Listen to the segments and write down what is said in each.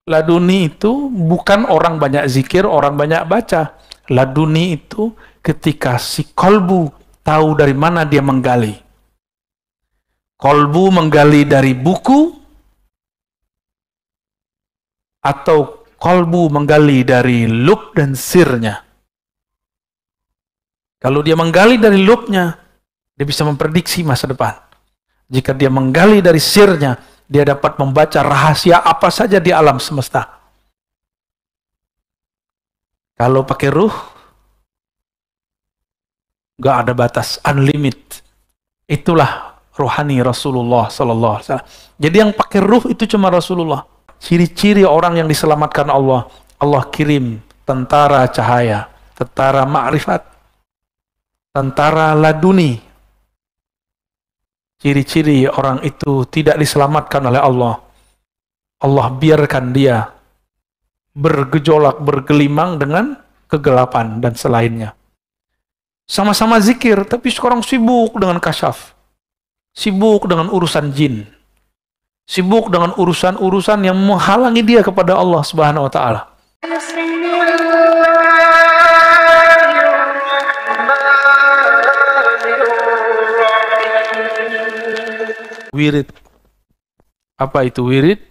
Laduni itu bukan orang banyak zikir, orang banyak baca. Laduni itu ketika si kolbu tahu dari mana dia menggali. Kolbu menggali dari buku, atau kolbu menggali dari lub dan sirnya. Kalau dia menggali dari lubnya, dia bisa memprediksi masa depan. Jika dia menggali dari sirnya, dia dapat membaca rahasia apa saja di alam semesta. Kalau pakai ruh, nggak ada batas, unlimited. Itulah rohani Rasulullah Sallallahu Alaihi Wasallam. Jadi yang pakai ruh itu cuma Rasulullah. Ciri-ciri orang yang diselamatkan Allah, Allah kirim tentara cahaya, tentara ma'rifat, tentara laduni. Ciri-ciri orang itu tidak diselamatkan oleh Allah. Allah biarkan dia bergejolak, bergelimang dengan kegelapan dan selainnya. Sama-sama zikir, tapi sekarang sibuk dengan kasyaf. Sibuk dengan urusan jin. Sibuk dengan urusan-urusan yang menghalangi dia kepada Allah Subhanahu wa taala. Wirid. Apa itu wirid?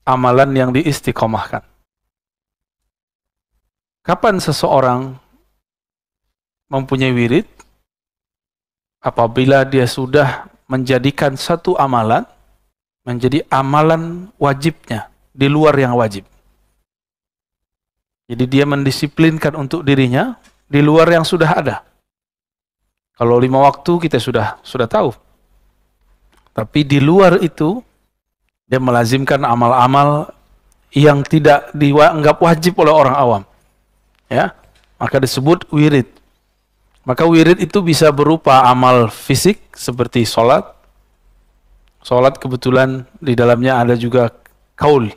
Amalan yang diistiqomahkan. Kapan seseorang mempunyai wirid? Apabila dia sudah menjadikan satu amalan menjadi amalan wajibnya di luar yang wajib. Jadi dia mendisiplinkan untuk dirinya di luar yang sudah ada. Kalau 5 waktu kita sudah tahu. Tapi di luar itu, dia melazimkan amal-amal yang tidak dianggap wajib oleh orang awam. Ya, maka disebut wirid. Maka wirid itu bisa berupa amal fisik seperti sholat. Sholat kebetulan di dalamnya ada juga kaul.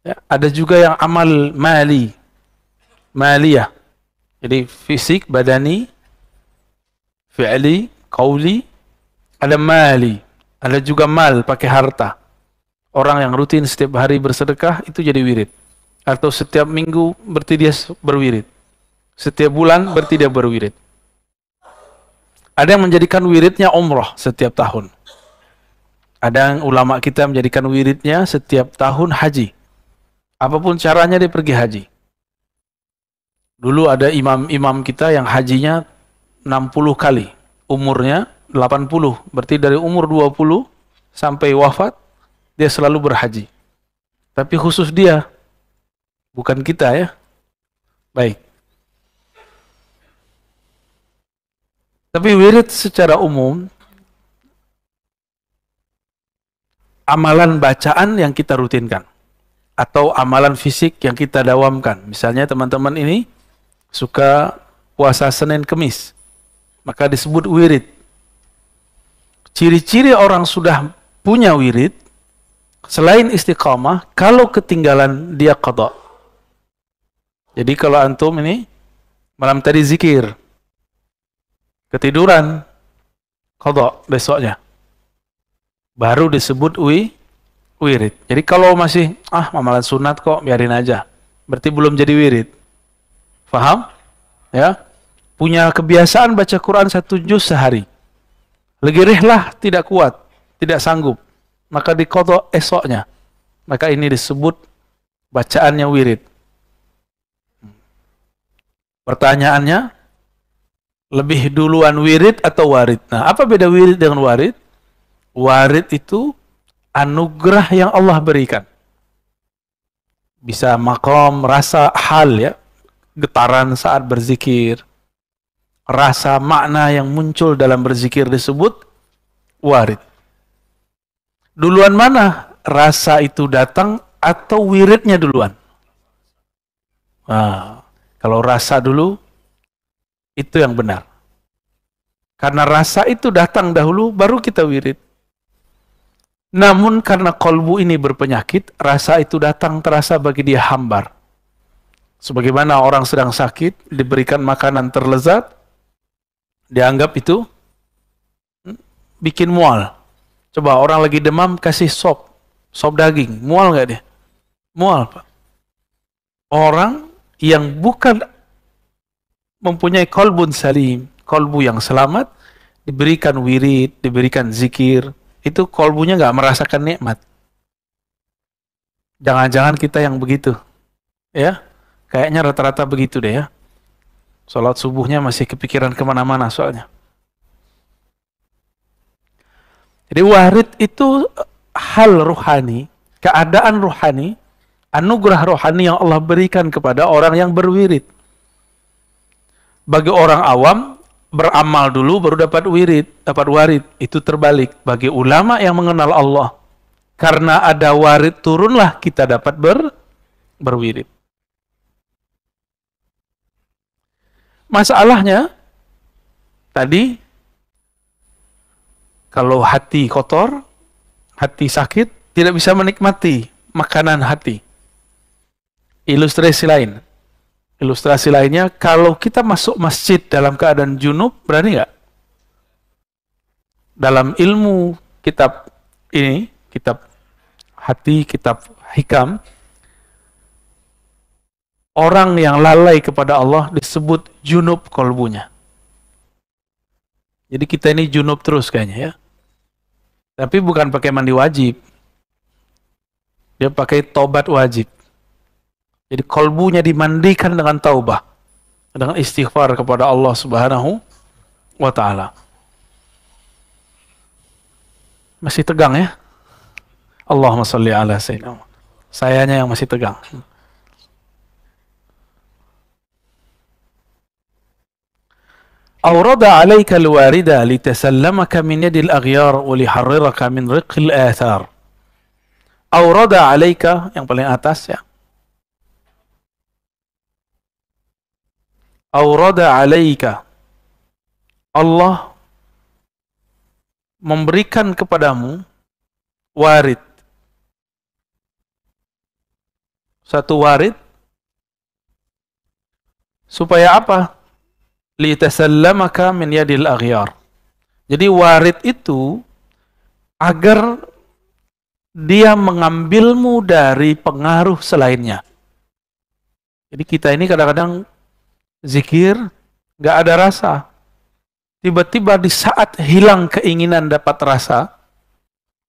Ya, ada juga yang amal maliyah. Jadi fisik, badani, fi'li, kauli, ada mali. Ada juga mal, pakai harta. Orang yang rutin setiap hari bersedekah, itu jadi wirid. Atau setiap minggu berarti dia berwirid. Setiap bulan berarti dia berwirid. Ada yang menjadikan wiridnya umrah setiap tahun. Ada yang ulama kita menjadikan wiridnya setiap tahun haji. Apapun caranya dia pergi haji. Dulu ada imam-imam kita yang hajinya 60 kali. Umurnya 80, berarti dari umur 20 sampai wafat dia selalu berhaji. Tapi khusus dia, bukan kita ya. Baik. Tapi wirid secara umum amalan bacaan yang kita rutinkan atau amalan fisik yang kita dawamkan. Misalnya teman-teman ini suka puasa Senin Kemis, maka disebut wirid. Ciri-ciri orang sudah punya wirid, selain istiqamah, kalau ketinggalan dia qada. Jadi kalau antum ini, malam tadi zikir, ketiduran, qada besoknya. Baru disebut wirid. Jadi kalau masih, amalan sunat kok, biarin aja. Berarti belum jadi wirid. Faham? Ya. Punya kebiasaan baca Quran 1 juz sehari. Legirihlah tidak kuat, tidak sanggup, maka diqadha esoknya. Maka ini disebut bacaannya wirid. Pertanyaannya, lebih duluan wirid atau warid? Nah, apa beda wirid dengan warid? Warid itu anugerah yang Allah berikan. Bisa maqam, rasa hal ya, getaran saat berzikir. Rasa makna yang muncul dalam berzikir disebut warid. Duluan mana rasa itu datang atau wiridnya duluan? Nah, kalau rasa dulu, itu yang benar. Karena rasa itu datang dahulu, baru kita wirid. Namun karena kolbu ini berpenyakit, rasa itu datang terasa bagi dia hambar. Sebagaimana orang sedang sakit, diberikan makanan terlezat, dianggap itu bikin mual. Coba orang lagi demam kasih sop daging, mual nggak dia? Mual, Pak. Orang yang bukan mempunyai kolbun salim, kolbu yang selamat, diberikan wirid, diberikan zikir, itu kolbunya nggak merasakan nikmat. Jangan-jangan kita yang begitu, ya? Kayaknya rata-rata begitu deh ya. Sholat subuhnya masih kepikiran kemana-mana soalnya. Jadi warid itu hal rohani, keadaan rohani, anugerah rohani yang Allah berikan kepada orang yang berwirid. Bagi orang awam, beramal dulu baru dapat wirid, dapat warid. Itu terbalik. Bagi ulama yang mengenal Allah, karena ada warid turunlah kita dapat berwirid. Masalahnya, tadi, kalau hati kotor, hati sakit, tidak bisa menikmati makanan hati. Ilustrasi lain. Ilustrasi lainnya, kalau kita masuk masjid dalam keadaan junub, berani nggak? Dalam ilmu kitab ini, kitab hati, kitab hikam, orang yang lalai kepada Allah disebut junub kolbunya. Jadi kita ini junub terus kayaknya ya. Tapi bukan pakai mandi wajib. Dia pakai taubat wajib. Jadi kolbunya dimandikan dengan taubah. Dengan istighfar kepada Allah Subhanahu wa ta'ala. Masih tegang ya? Allahumma salli ala sayyidina. Sayanya yang masih tegang. Awrada alaika alwarida litasallamaka min yadil aghyar wa liharriraka min riqil athar. Awrada alaika, yang paling atas ya. Awrada alaika, Allah memberikan kepadamu warid. Satu warid supaya apa? Litasallamaka min yadil aghyar. Jadi warid itu agar dia mengambilmu dari pengaruh selainnya. Jadi kita ini kadang-kadang zikir nggak ada rasa. Tiba-tiba di saat hilang keinginan dapat rasa.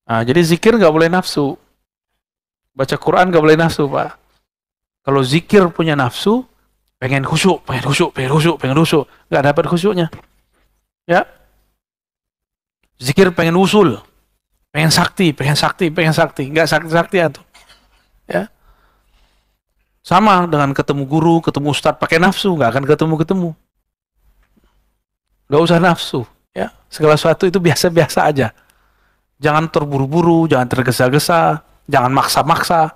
Nah, jadi zikir nggak boleh nafsu. Baca Quran nggak boleh nafsu, Pak. Kalau zikir punya nafsu, pengen khusyuk, nggak dapat khusyuknya. Ya. Zikir pengen usul, pengen sakti, nggak sakti tuh. Ya. Sama dengan ketemu guru, ketemu ustadz pakai nafsu, nggak akan ketemu. Nggak usah nafsu, ya. Segala sesuatu itu biasa-biasa aja. Jangan terburu-buru, jangan tergesa-gesa, jangan maksa-maksa.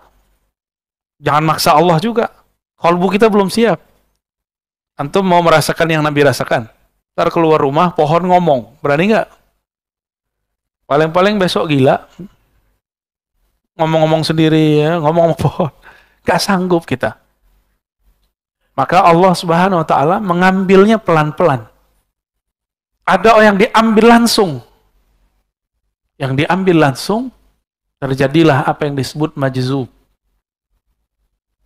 Jangan maksa Allah juga. Kalbu kita belum siap. Antum mau merasakan yang Nabi rasakan. Ntar keluar rumah, pohon ngomong. Berani nggak? Paling-paling besok gila. Ngomong-ngomong sendiri, ya, ngomong sama pohon. Gak sanggup kita. Maka Allah Subhanahu wa ta'ala mengambilnya pelan-pelan. Ada yang diambil langsung. Yang diambil langsung, terjadilah apa yang disebut majzub.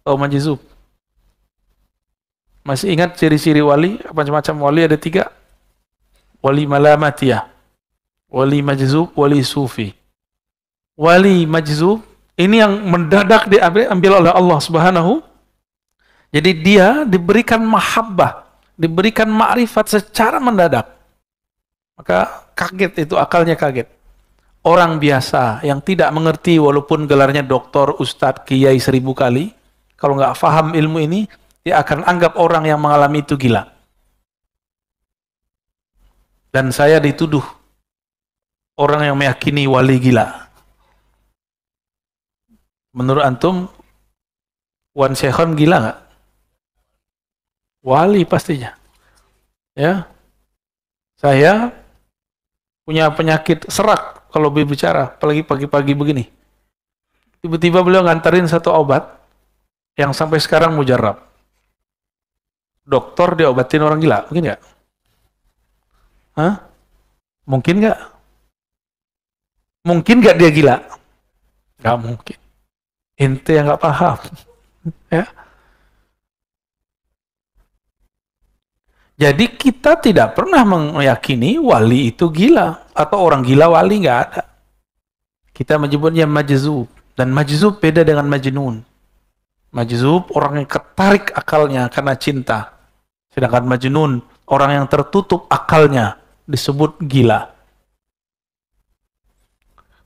Tahu majzub? Masih ingat ciri-ciri wali? Macam-macam wali ada 3. Wali malamatiyah, wali majzub, wali sufi. Wali majzub, ini yang mendadak diambil oleh Allah Subhanahu. Jadi dia diberikan mahabbah, diberikan ma'rifat secara mendadak. Maka kaget itu, akalnya kaget. Orang biasa yang tidak mengerti walaupun gelarnya doktor, ustadz, kiai 1000 kali, kalau nggak paham ilmu ini, dia akan anggap orang yang mengalami itu gila. Dan saya dituduh orang yang meyakini wali gila. Menurut antum, Wan Syekhon gila nggak? Wali pastinya. Ya, saya punya penyakit serak kalau berbicara, apalagi pagi-pagi begini. Tiba-tiba beliau nganterin satu obat yang sampai sekarang mujarab. Dokter diobatin orang gila, mungkin nggak? Hah? Mungkin nggak? Mungkin nggak dia gila? Nggak mungkin. Ente yang nggak paham. Ya. Jadi kita tidak pernah meyakini wali itu gila atau orang gila wali, nggak ada. Kita menyebutnya majzub, dan majzub beda dengan majnun. Majzub orang yang ketarik akalnya karena cinta, sedangkan majnun orang yang tertutup akalnya disebut gila.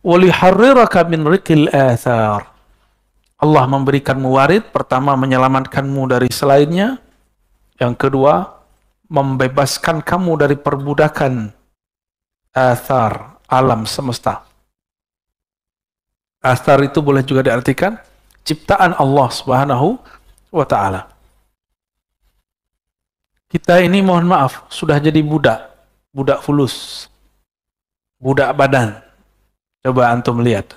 Waliharriraka min riqil athar. Allah memberikanmu warid, pertama menyelamatkanmu dari selainnya, yang kedua membebaskan kamu dari perbudakan athar alam semesta. Athar itu boleh juga diartikan ciptaan Allah Subhanahu wa ta'ala. Kita ini mohon maaf sudah jadi budak fulus, budak badan. Coba antum lihat,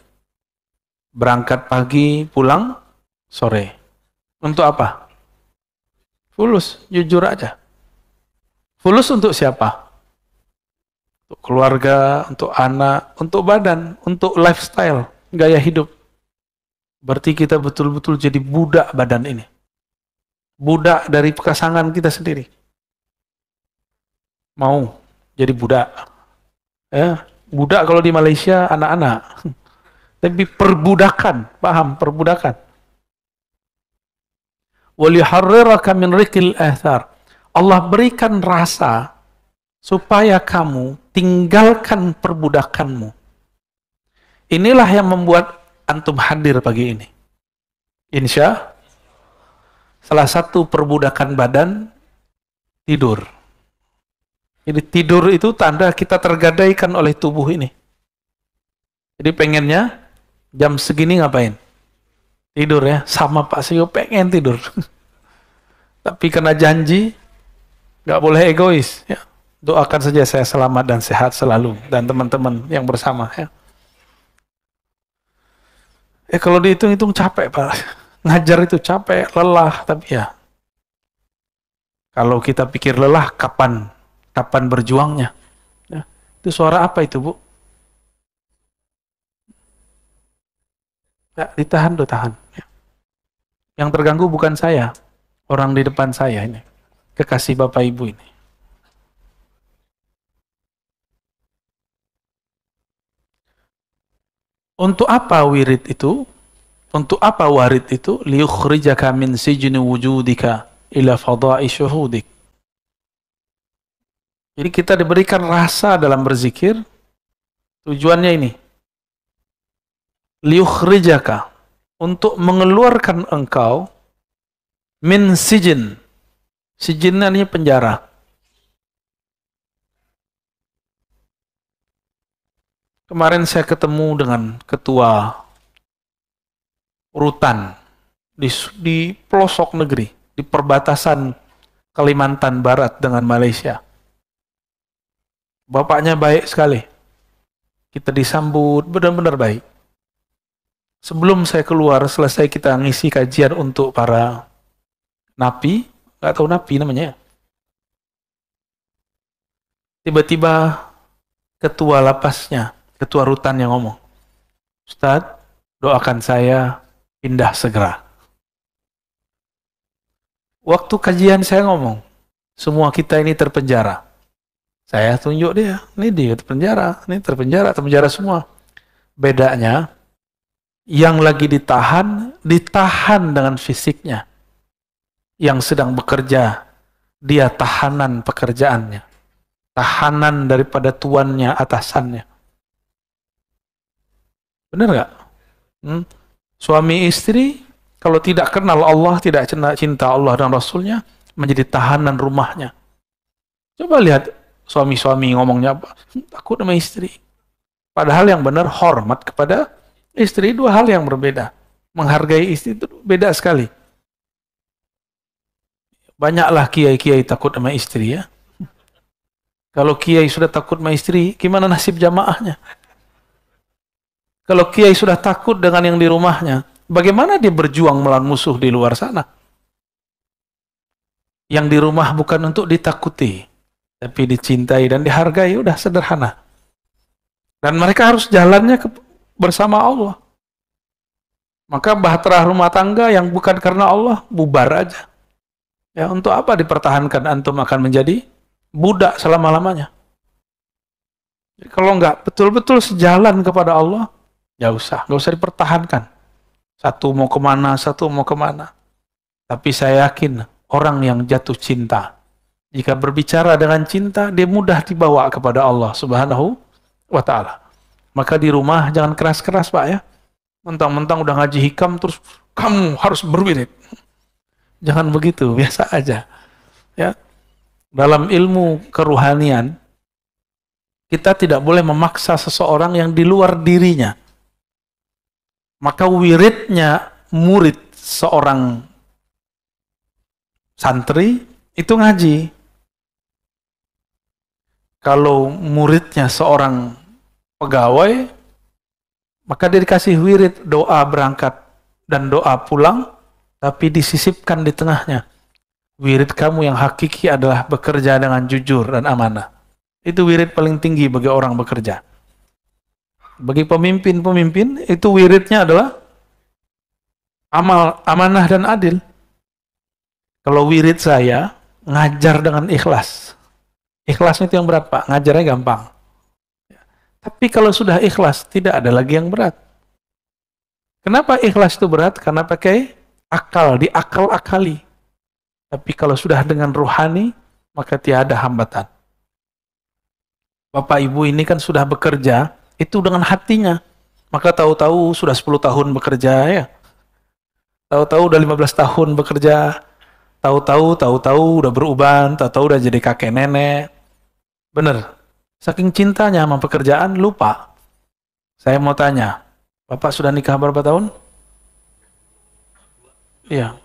berangkat pagi, pulang sore. Untuk apa? Fulus, jujur aja. Fulus untuk siapa? Untuk keluarga, untuk anak, untuk badan, untuk lifestyle, gaya hidup. Berarti kita betul-betul jadi budak badan ini. Budak dari pasangan kita sendiri. Mau jadi budak. Ya, budak kalau di Malaysia anak-anak. Tapi perbudakan, paham? Perbudakan. Waliharriraka min riqil athar. Allah berikan rasa supaya kamu tinggalkan perbudakanmu. Inilah yang membuat antum hadir pagi ini. Insya salah satu perbudakan badan tidur. Jadi tidur itu tanda kita tergadaikan oleh tubuh ini. Jadi pengennya jam segini ngapain? Tidur ya. Sama Pak Sio pengen tidur. Tapi kena janji nggak boleh egois. Ya. Doakan saja saya selamat dan sehat selalu, dan teman-teman yang bersama. Ya. Kalau dihitung-hitung capek Pak. Ngajar itu capek, lelah, tapi ya. Kalau kita pikir lelah, kapan berjuangnya? Ya. Itu suara apa itu, Bu? Ya, ditahan. Ya. Yang terganggu bukan saya, orang di depan saya ini. Kekasih Bapak Ibu ini. Untuk apa wirid itu? Untuk apa warid itu? Liyukhrijaka min sijni wujudika ila fada'i syuhudik. Jadi kita diberikan rasa dalam berzikir. Tujuannya ini. Liyukhrijaka, untuk mengeluarkan engkau min sijin. Sijinnya ini penjara. Kemarin saya ketemu dengan ketua rutan di pelosok negeri, di perbatasan Kalimantan Barat dengan Malaysia. Bapaknya baik sekali. Kita disambut benar-benar baik. Sebelum saya keluar, selesai kita ngisi kajian untuk para napi, nggak tahu napi namanya. Tiba-tiba ketua lapasnya, ketua rutan yang ngomong, Ustadz, doakan saya pindah segera. Waktu kajian saya ngomong, semua kita ini terpenjara. Saya tunjuk dia, ini dia terpenjara, ini terpenjara semua. Bedanya, yang lagi ditahan dengan fisiknya. Yang sedang bekerja, dia tahanan pekerjaannya. Tahanan daripada tuannya, atasannya. Benar nggak? Suami istri, kalau tidak kenal Allah, tidak cinta Allah dan Rasulnya, menjadi tahanan rumahnya. Coba lihat suami-suami ngomongnya apa? Takut sama istri. Padahal yang benar hormat kepada istri, dua hal yang berbeda. Menghargai istri itu beda sekali. Banyaklah kiai-kiai takut sama istri ya. Kalau kiai sudah takut sama istri, gimana nasib jamaahnya? Kalau kiai sudah takut dengan yang di rumahnya, bagaimana dia berjuang melawan musuh di luar sana? Yang di rumah bukan untuk ditakuti, tapi dicintai dan dihargai, udah sederhana. Dan mereka harus jalannya bersama Allah. Maka bahtera rumah tangga yang bukan karena Allah, bubar aja. Ya, untuk apa dipertahankan? Antum akan menjadi budak selama-lamanya. Jadi kalau nggak betul-betul sejalan kepada Allah, nggak usah dipertahankan. Satu mau kemana, satu mau kemana. Tapi saya yakin orang yang jatuh cinta, jika berbicara dengan cinta, dia mudah dibawa kepada Allah Subhanahu wa Ta'ala. Maka di rumah jangan keras-keras, Pak, ya. Mentang-mentang udah ngaji hikam, terus kamu harus berwirid. Jangan begitu, biasa aja. Ya, dalam ilmu keruhanian, kita tidak boleh memaksa seseorang yang di luar dirinya. Maka wiridnya murid seorang santri itu ngaji. Kalau muridnya seorang pegawai, maka dia dikasih wirid doa berangkat dan doa pulang, tapi disisipkan di tengahnya. Wirid kamu yang hakiki adalah bekerja dengan jujur dan amanah. Itu wirid paling tinggi bagi orang bekerja. Bagi pemimpin-pemimpin, itu wiridnya adalah amanah dan adil. Kalau wirid saya, ngajar dengan ikhlas. Ikhlasnya itu yang berat, Pak. Ngajarnya gampang. Tapi kalau sudah ikhlas, tidak ada lagi yang berat. Kenapa ikhlas itu berat? Karena pakai akal, diakal-akali. Tapi kalau sudah dengan ruhani, maka tiada hambatan. Bapak Ibu ini kan sudah bekerja, itu dengan hatinya. Maka tahu-tahu sudah 10 tahun bekerja, ya. Tahu-tahu udah 15 tahun bekerja. Tahu-tahu udah beruban, tahu-tahu udah jadi kakek nenek. Bener. Saking cintanya sama pekerjaan, lupa. Saya mau tanya, Bapak sudah nikah berapa tahun? Iya.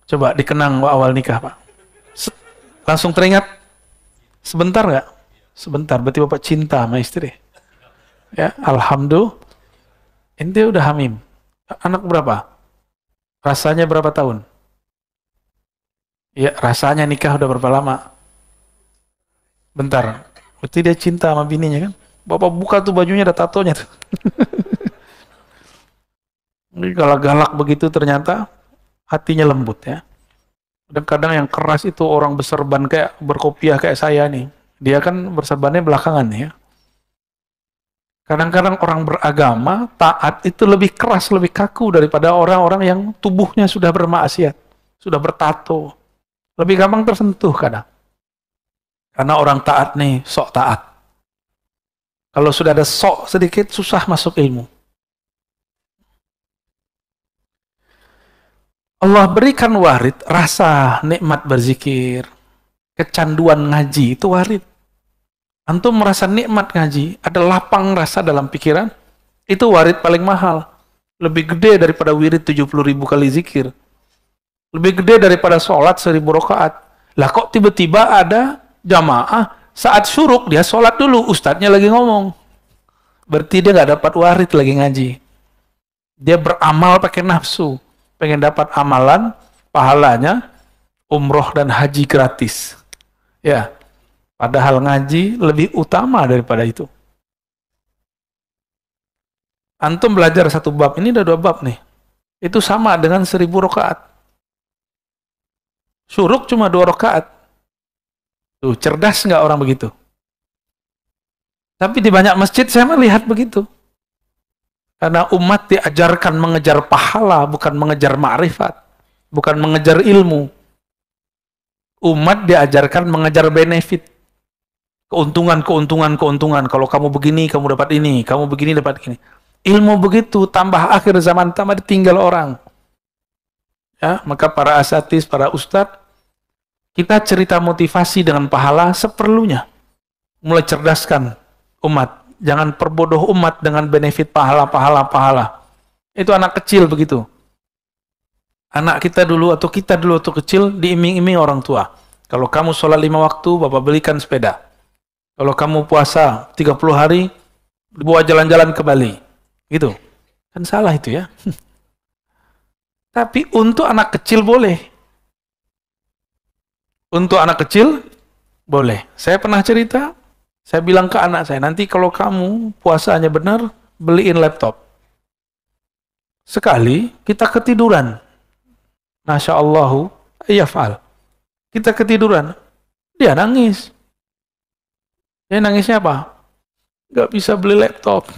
Coba dikenang awal nikah, Pak. Langsung teringat? Sebentar nggak? Sebentar, berarti Bapak cinta sama istri. Ya, alhamdulillah. Ente udah hamil. Anak berapa? Rasanya berapa tahun? Ya, rasanya nikah udah berapa lama? Bentar. Berarti dia cinta sama bininya kan? Bapak buka tuh bajunya ada tatonya tuh. Ini kalau galak begitu ternyata hatinya lembut, ya. Kadang-kadang yang keras itu orang berserban kayak berkopiah kayak saya nih. Dia kan berserbannya belakangan, ya. Kadang-kadang orang beragama, taat itu lebih keras, lebih kaku daripada orang-orang yang tubuhnya sudah bermaksiat, sudah bertato. Lebih gampang tersentuh kadang. Karena orang taat nih, sok taat. Kalau sudah ada sok sedikit, susah masuk ilmu. Allah berikan warid, rasa nikmat berzikir, kecanduan ngaji, itu warid. Antum merasa nikmat ngaji, ada lapang rasa dalam pikiran, itu warid paling mahal. Lebih gede daripada wirid 70.000 kali zikir. Lebih gede daripada sholat 1000 rakaat. Lah kok tiba-tiba ada jamaah, saat syuruk dia sholat dulu, ustadznya lagi ngomong. Berarti dia nggak dapat warid lagi ngaji. Dia beramal pakai nafsu, pengen dapat amalan, pahalanya, umroh dan haji gratis. Ya, padahal ngaji lebih utama daripada itu. Antum belajar satu bab, ini ada 2 bab nih. Itu sama dengan 1000 rakaat. Syuruk cuma 2 rakaat. Tuh, cerdas nggak orang begitu? Tapi di banyak masjid saya melihat begitu. Karena umat diajarkan mengejar pahala, bukan mengejar ma'rifat, bukan mengejar ilmu. Umat diajarkan mengejar benefit. Keuntungan. Kalau kamu begini, kamu dapat ini. Kamu begini, dapat ini. Ilmu begitu, tambah akhir zaman, tambah ditinggal orang. Ya, maka para asatis, para ustadz, kita cerita motivasi dengan pahala seperlunya. Mulai cerdaskan umat. Jangan perbodoh umat dengan benefit pahala. Itu anak kecil begitu. Anak kita dulu atau kita dulu waktu kecil diiming-iming orang tua. Kalau kamu sholat 5 waktu, Bapak belikan sepeda. Kalau kamu puasa 30 hari, dibawa jalan-jalan ke Bali. Gitu. Kan salah itu, ya. Tapi untuk anak kecil boleh. Untuk anak kecil, boleh. Saya pernah cerita, saya bilang ke anak saya, nanti kalau kamu puasanya benar, beliin laptop. Sekali, kita ketiduran. Masya Allahu, yaf'al. Kita ketiduran, dia nangis. Dia nangisnya apa? Nggak bisa beli laptop.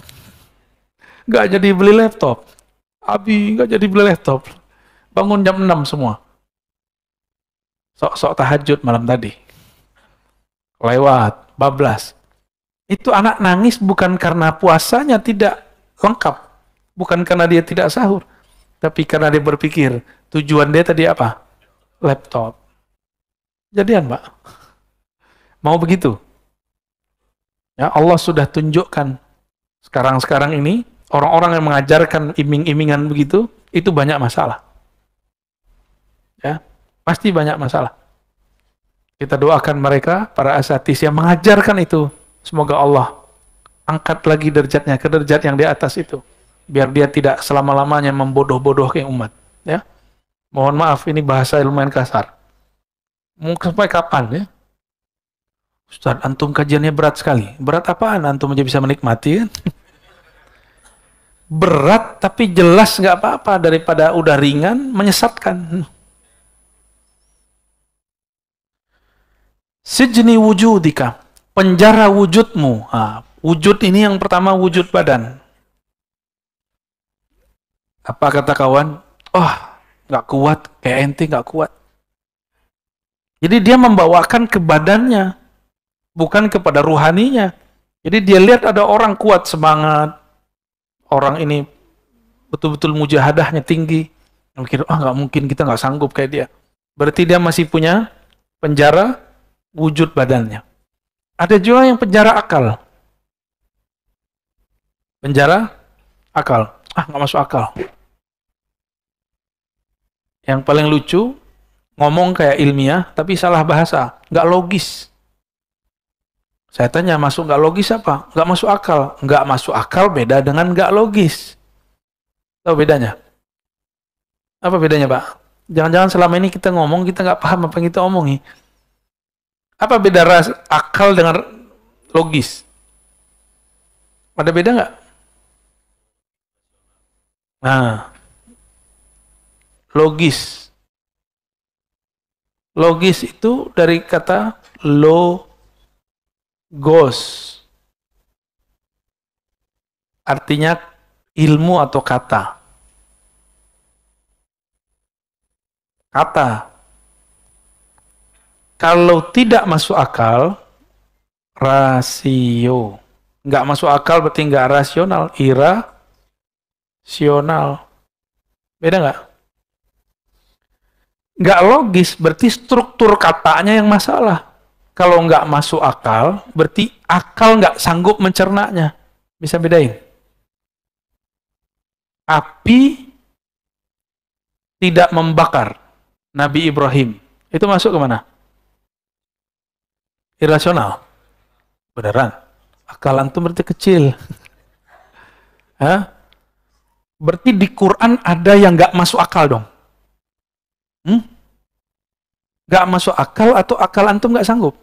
Nggak jadi beli laptop. Abi nggak jadi beli laptop. Bangun jam 6 semua. Sok-sok tahajud malam tadi. Lewat, bablas. Itu anak nangis bukan karena puasanya tidak lengkap. Bukan karena dia tidak sahur. Tapi karena dia berpikir, tujuan dia tadi apa? Laptop. Jadian, Pak. Mau begitu? Ya, Allah sudah tunjukkan sekarang-sekarang ini orang-orang yang mengajarkan iming-imingan begitu itu banyak masalah. Ya, pasti banyak masalah. Kita doakan mereka para asatidz yang mengajarkan itu, semoga Allah angkat lagi derajatnya ke derajat yang di atas itu, biar dia tidak selama-lamanya membodoh-bodohkan umat. Ya, mohon maaf ini bahasa lumayan kasar. Mungkin sampai kapan ya? Ustaz, antum kajiannya berat sekali. Berat apaan? Antum aja bisa menikmati kan? Berat tapi jelas nggak apa-apa daripada udah ringan menyesatkan. Sijni wujudika, penjara wujudmu. Wujud ini yang pertama wujud badan. Apa kata kawan? Oh, nggak kuat, kayak ente nggak kuat. Jadi dia membawakan ke badannya, bukan kepada ruhaninya. Jadi dia lihat ada orang kuat, semangat, orang ini betul-betul mujahadahnya tinggi. Mikir, nggak mungkin kita nggak sanggup kayak dia. Berarti dia masih punya penjara wujud badannya. Ada juga yang penjara akal. Penjara akal. Nggak masuk akal. Yang paling lucu, ngomong kayak ilmiah, tapi salah bahasa. Nggak logis. Saya tanya, masuk nggak logis apa? Nggak masuk akal. Nggak masuk akal beda dengan nggak logis. Tahu bedanya? Apa bedanya, Pak? Jangan-jangan selama ini kita ngomong, kita nggak paham apa yang kita omongi. Apa beda akal dengan logis? Ada beda nggak? Nah, logis. Logis itu dari kata logos. Artinya ilmu atau kata. Kata. Kalau tidak masuk akal, rasio. Nggak masuk akal berarti nggak rasional, irasional. Beda nggak? Nggak logis, berarti struktur katanya yang masalah. Kalau nggak masuk akal, berarti akal nggak sanggup mencernanya. Bisa bedain? Api tidak membakar Nabi Ibrahim. Itu masuk kemana? Irasional. Beneran. Akal antum berarti kecil. Hah? Berarti di Quran ada yang nggak masuk akal dong. Nggak masuk akal atau akal antum nggak sanggup?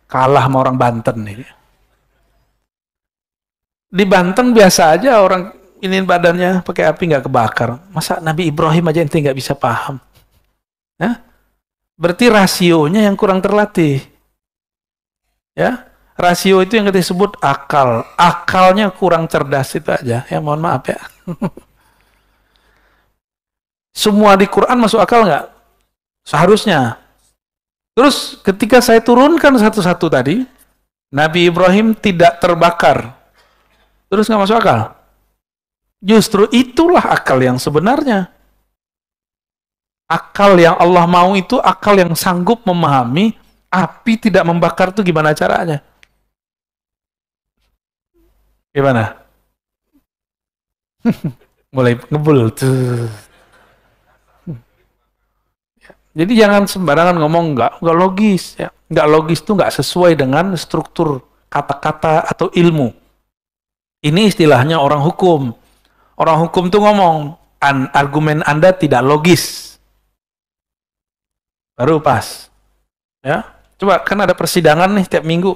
Kalah sama orang Banten nih. Di Banten biasa aja orang ini badannya pakai api nggak kebakar. Masa Nabi Ibrahim aja ente nggak bisa paham? Hah? Berarti rasionya yang kurang terlatih. Ya, rasio itu yang kita sebut akal. Akalnya kurang cerdas itu aja. Ya mohon maaf ya. Semua di Quran masuk akal nggak? Seharusnya. Terus ketika saya turunkan satu-satu tadi, Nabi Ibrahim tidak terbakar. Terus nggak masuk akal? Justru itulah akal yang sebenarnya. Akal yang Allah mau itu akal yang sanggup memahami api tidak membakar itu gimana caranya. Gimana? Mulai ngebul tuh. Jadi jangan sembarangan ngomong nggak logis ya. Nggak logis itu nggak sesuai dengan struktur kata-kata atau ilmu. Ini istilahnya orang hukum. Orang hukum tuh ngomong argumen Anda tidak logis. Baru pas. Ya. Coba kan ada persidangan nih tiap minggu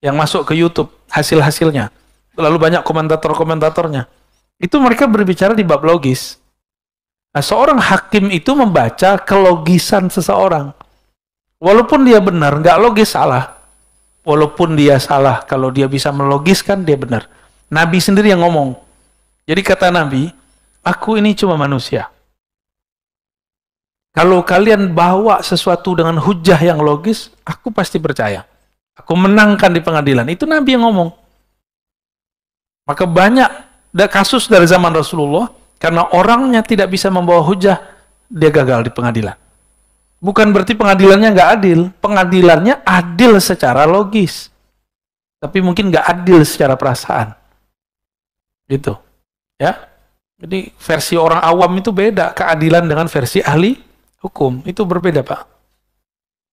yang masuk ke YouTube hasil-hasilnya. Lalu banyak komentator-komentatornya. Itu mereka berbicara di bab logis. Nah, seorang hakim itu membaca kelogisan seseorang. Walaupun dia benar, nggak logis salah. Walaupun dia salah, kalau dia bisa melogiskan, dia benar. Nabi sendiri yang ngomong. Jadi kata Nabi, aku ini cuma manusia. Kalau kalian bawa sesuatu dengan hujah yang logis, aku pasti percaya. Aku menangkan di pengadilan. Itu Nabi yang ngomong. Maka banyak kasus dari zaman Rasulullah, karena orangnya tidak bisa membawa hujah, dia gagal di pengadilan. Bukan berarti pengadilannya nggak adil. Pengadilannya adil secara logis. Tapi mungkin nggak adil secara perasaan. Gitu. Ya. Jadi versi orang awam itu beda. Keadilan dengan versi ahli hukum. Itu berbeda, Pak.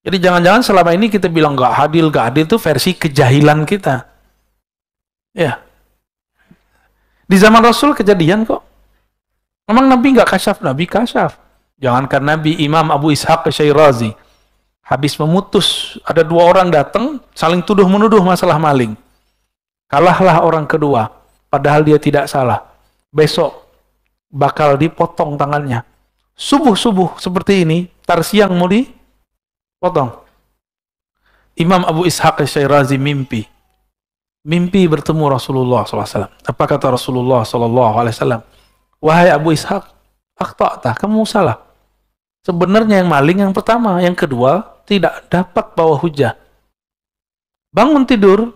Jadi jangan-jangan selama ini kita bilang nggak adil itu versi kejahilan kita. Ya. Di zaman Rasul kejadian kok. Memang Nabi nggak kasyaf, Nabi kasyaf. Jangankan Nabi, Imam Abu Ishaq Syirazi habis memutus, ada dua orang datang saling tuduh-menuduh masalah maling. Kalahlah orang kedua, padahal dia tidak salah. Besok bakal dipotong tangannya. Subuh-subuh seperti ini, tar siang mau dipotong. Imam Abu Ishaq Syirazi mimpi bertemu Rasulullah SAW. Apa kata Rasulullah SAW? Wahai Abu Ishaq, akhta'ta, kamu salah. Sebenarnya yang maling yang pertama, yang kedua tidak dapat bawa hujah. Bangun tidur,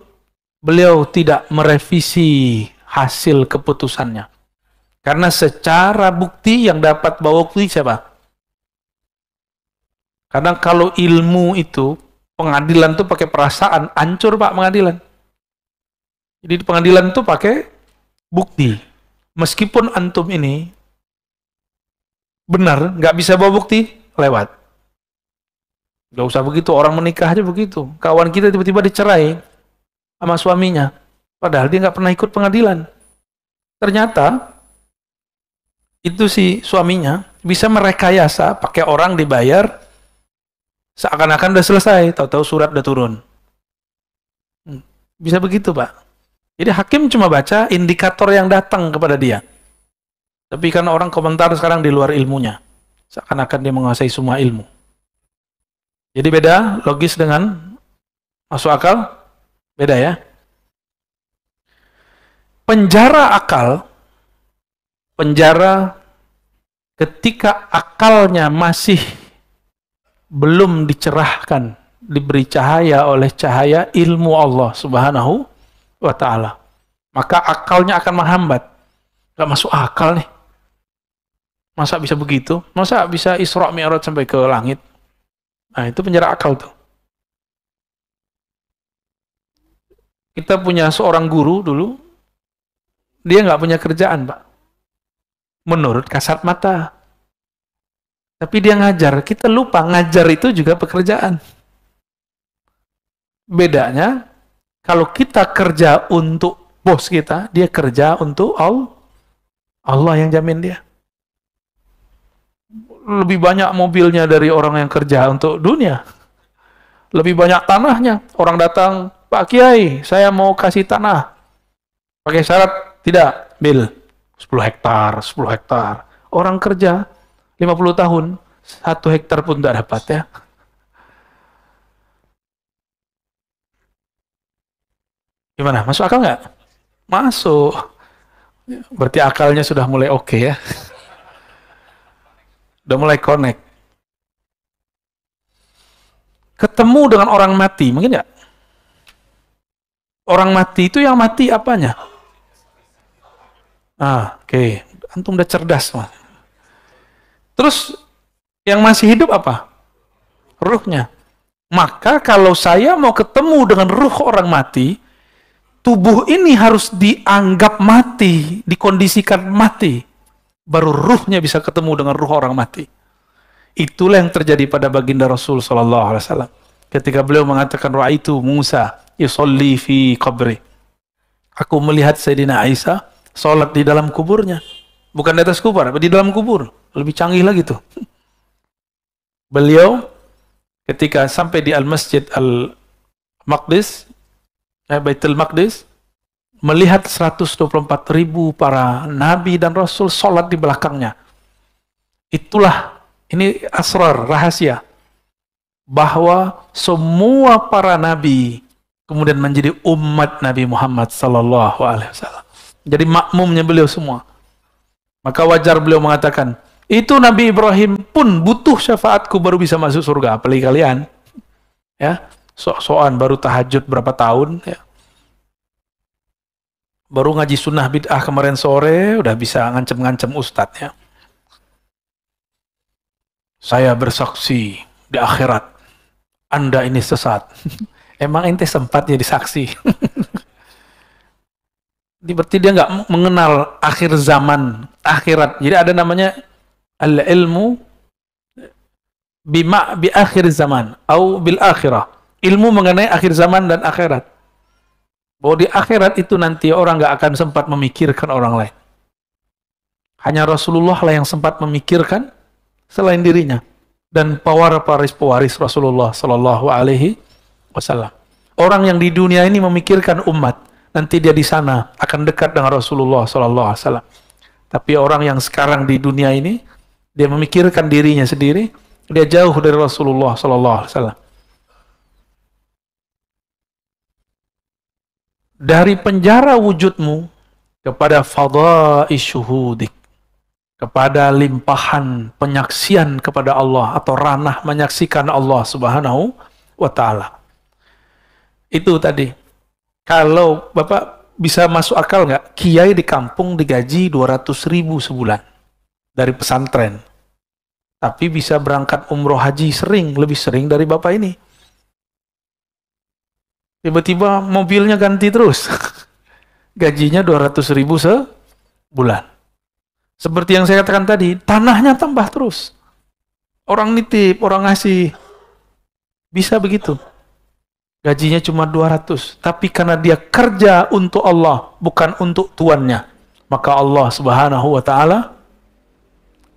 beliau tidak merevisi hasil keputusannya. Karena secara bukti yang dapat bawa bukti siapa? Karena kalau ilmu itu, pengadilan itu pakai perasaan, hancur Pak pengadilan. Jadi di pengadilan itu pakai bukti. Meskipun antum ini benar, nggak bisa bawa bukti, lewat. Nggak usah begitu, orang menikah aja begitu. Kawan kita tiba-tiba dicerai sama suaminya, padahal dia nggak pernah ikut pengadilan. Ternyata itu si suaminya bisa merekayasa, pakai orang dibayar, seakan-akan udah selesai, tahu-tahu surat udah turun. Bisa begitu, Pak. Jadi hakim cuma baca indikator yang datang kepada dia. Tapi karena orang komentar sekarang di luar ilmunya. Seakan-akan dia menguasai semua ilmu. Jadi beda logis dengan masuk akal? Beda ya. Penjara akal, penjara ketika akalnya masih belum dicerahkan, diberi cahaya oleh cahaya ilmu Allah Subhanahu wa ta'ala. Maka akalnya akan menghambat. Gak masuk akal nih. Masa bisa begitu? Masa bisa Isra Mi'raj sampai ke langit? Nah, itu penjara akal tuh. Kita punya seorang guru dulu, dia nggak punya kerjaan, Pak. Menurut kasat mata. Tapi dia ngajar. Kita lupa, ngajar itu juga pekerjaan. Bedanya, kalau kita kerja untuk bos kita, dia kerja untuk Allah. Allah yang jamin dia. Lebih banyak mobilnya dari orang yang kerja untuk dunia. Lebih banyak tanahnya. Orang datang, Pak Kiai, saya mau kasih tanah. Pakai syarat, tidak, bil. 10 hektar, 10 hektar. Orang kerja 50 tahun, 1 hektar pun tidak dapat ya. Gimana? Masuk akal nggak? Masuk. Berarti akalnya sudah mulai oke ya. Udah mulai connect. Ketemu dengan orang mati, mungkin nggak? Orang mati itu yang mati apanya? Oke. Antum udah cerdas, Mas. Terus yang masih hidup apa? Ruhnya. Maka kalau saya mau ketemu dengan ruh orang mati, tubuh ini harus dianggap mati, dikondisikan mati. Baru ruhnya bisa ketemu dengan ruh orang mati. Itulah yang terjadi pada baginda Rasul SAW. Ketika beliau mengatakan, Ra'aitu Musa yusolli fi qabri. Aku melihat Sayyidina Isa sholat di dalam kuburnya. Bukan di atas kubur, tapi di dalam kubur. Lebih canggih lagi tuh. Beliau ketika sampai di Al-Masjid Al-Maqdis, Baitul Maqdis, melihat 124.000 para nabi dan rasul sholat di belakangnya. Itulah, ini asrar, rahasia, bahwa semua para nabi kemudian menjadi umat Nabi Muhammad sallallahu alaihi wasallam. Jadi makmumnya beliau semua. Maka wajar beliau mengatakan, itu Nabi Ibrahim pun butuh syafaatku baru bisa masuk surga. Apalagi kalian, ya, sok-sokan baru tahajud berapa tahun, ya. Baru ngaji sunnah bid'ah kemarin sore, udah bisa ngancem-ngancem ustadznya. Saya bersaksi di akhirat, Anda ini sesat. Emang ente sempat jadi saksi? Berarti dia nggak mengenal akhir zaman, akhirat. Jadi ada namanya al-ilmu bi akhir zaman atau bil akhirah. Ilmu mengenai akhir zaman dan akhirat. Bahwa di akhirat itu nanti orang nggak akan sempat memikirkan orang lain. Hanya Rasulullah lah yang sempat memikirkan selain dirinya dan pewaris Rasulullah Sallallahu Alaihi Wasallam. Orang yang di dunia ini memikirkan umat, nanti dia di sana akan dekat dengan Rasulullah Sallallahu Alaihi Wasallam. Tapi orang yang sekarang di dunia ini, dia memikirkan dirinya sendiri, dia jauh dari Rasulullah Sallallahu Alaihi Wasallam. Dari penjara wujudmu kepada fadha'i syuhudik, kepada limpahan penyaksian kepada Allah atau ranah menyaksikan Allah Subhanahu wa Ta'ala. Itu tadi. Kalau Bapak bisa masuk akal nggak? Kiai di kampung digaji 200.000 sebulan dari pesantren. Tapi bisa berangkat umroh haji lebih sering dari Bapak ini. Tiba-tiba mobilnya ganti terus. Gajinya 200.000 sebulan. Seperti yang saya katakan tadi, tanahnya tambah terus. Orang nitip, orang ngasih. Bisa begitu. Gajinya cuma 200. Tapi karena dia kerja untuk Allah, bukan untuk tuannya. Maka Allah Subhanahu wa Ta'ala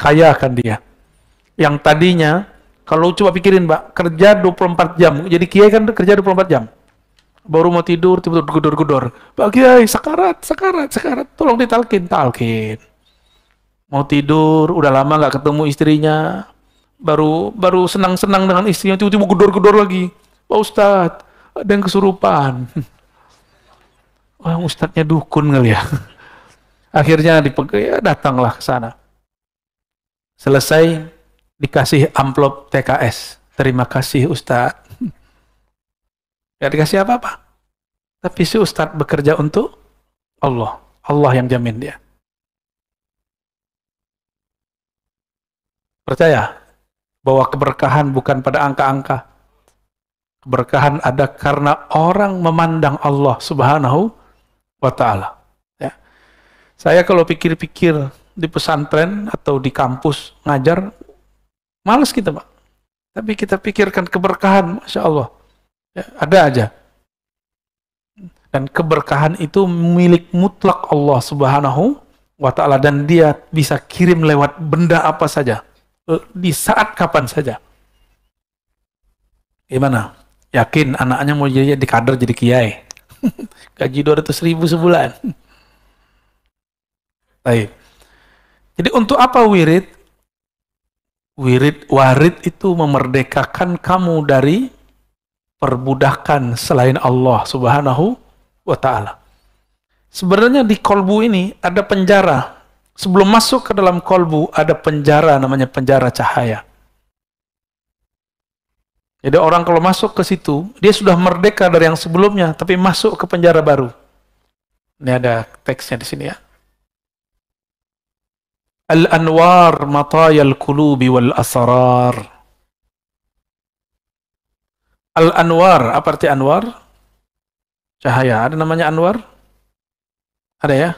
kayakan dia. Yang tadinya, kalau coba pikirin Pak, kerja 24 jam. Jadi kiai kan kerja 24 jam. Baru mau tidur, tiba-tiba gedor-gedor. Pak Kiai, sakarat. Tolong ditalkin. Mau tidur, udah lama nggak ketemu istrinya. Baru senang-senang dengan istrinya, tiba-tiba gedor-gedor lagi. Pak Ustadz, ada yang kesurupan. Wah, ustadznya dukun kali ya. Akhirnya datanglah ke sana. Selesai, dikasih amplop TKS. Terima kasih Ustadz. Gak dikasih apa-apa. Tapi si Ustadz bekerja untuk Allah. Allah yang jamin dia. Percaya bahwa keberkahan bukan pada angka-angka. Keberkahan ada karena orang memandang Allah Subhanahu wa Ta'ala. Ya. Saya kalau pikir-pikir di pesantren atau di kampus ngajar, malas kita Pak. Tapi kita pikirkan keberkahan, Masya Allah. Ya, ada aja. Dan keberkahan itu milik mutlak Allah Subhanahu wa Ta'ala. Dan dia bisa kirim lewat benda apa saja. Di saat kapan saja. Gimana? Yakin anaknya mau jadi kader jadi kiai? Gaji 200.000 sebulan. Baik. Jadi untuk apa wirid? Warid itu memerdekakan kamu dari perbudakan selain Allah Subhanahu wa Ta'ala. Sebenarnya di kolbu ini ada penjara. Sebelum masuk ke dalam kolbu ada penjara namanya penjara cahaya. Jadi orang kalau masuk ke situ, dia sudah merdeka dari yang sebelumnya, tapi masuk ke penjara baru. Ini ada teksnya di sini ya. Al-anwar matayal qulubi wal asrar. Al-anwar, apa arti anwar? Cahaya, ada namanya anwar? Ada ya?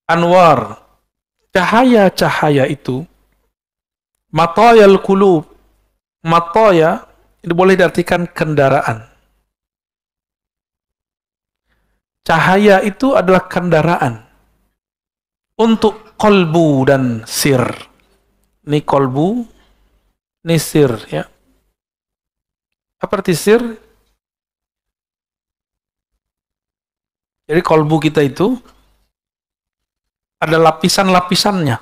Anwar, cahaya-cahaya itu, matayal qulub. Mataya, ini boleh diartikan kendaraan. Cahaya itu adalah kendaraan untuk kolbu dan sir. Ini kolbu, ini sir ya. Apa arti sir? Jadi kolbu kita itu ada lapisan-lapisannya.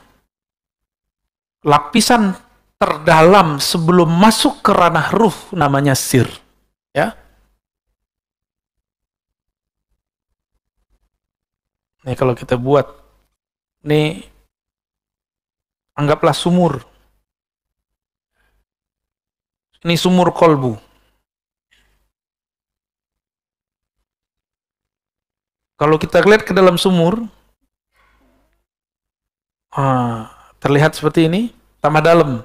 Lapisan terdalam sebelum masuk ke ranah ruh namanya sir. Ya. Nih kalau kita buat, nih anggaplah sumur. Ini sumur kolbu. Kalau kita lihat ke dalam sumur, terlihat seperti ini, tambah dalam.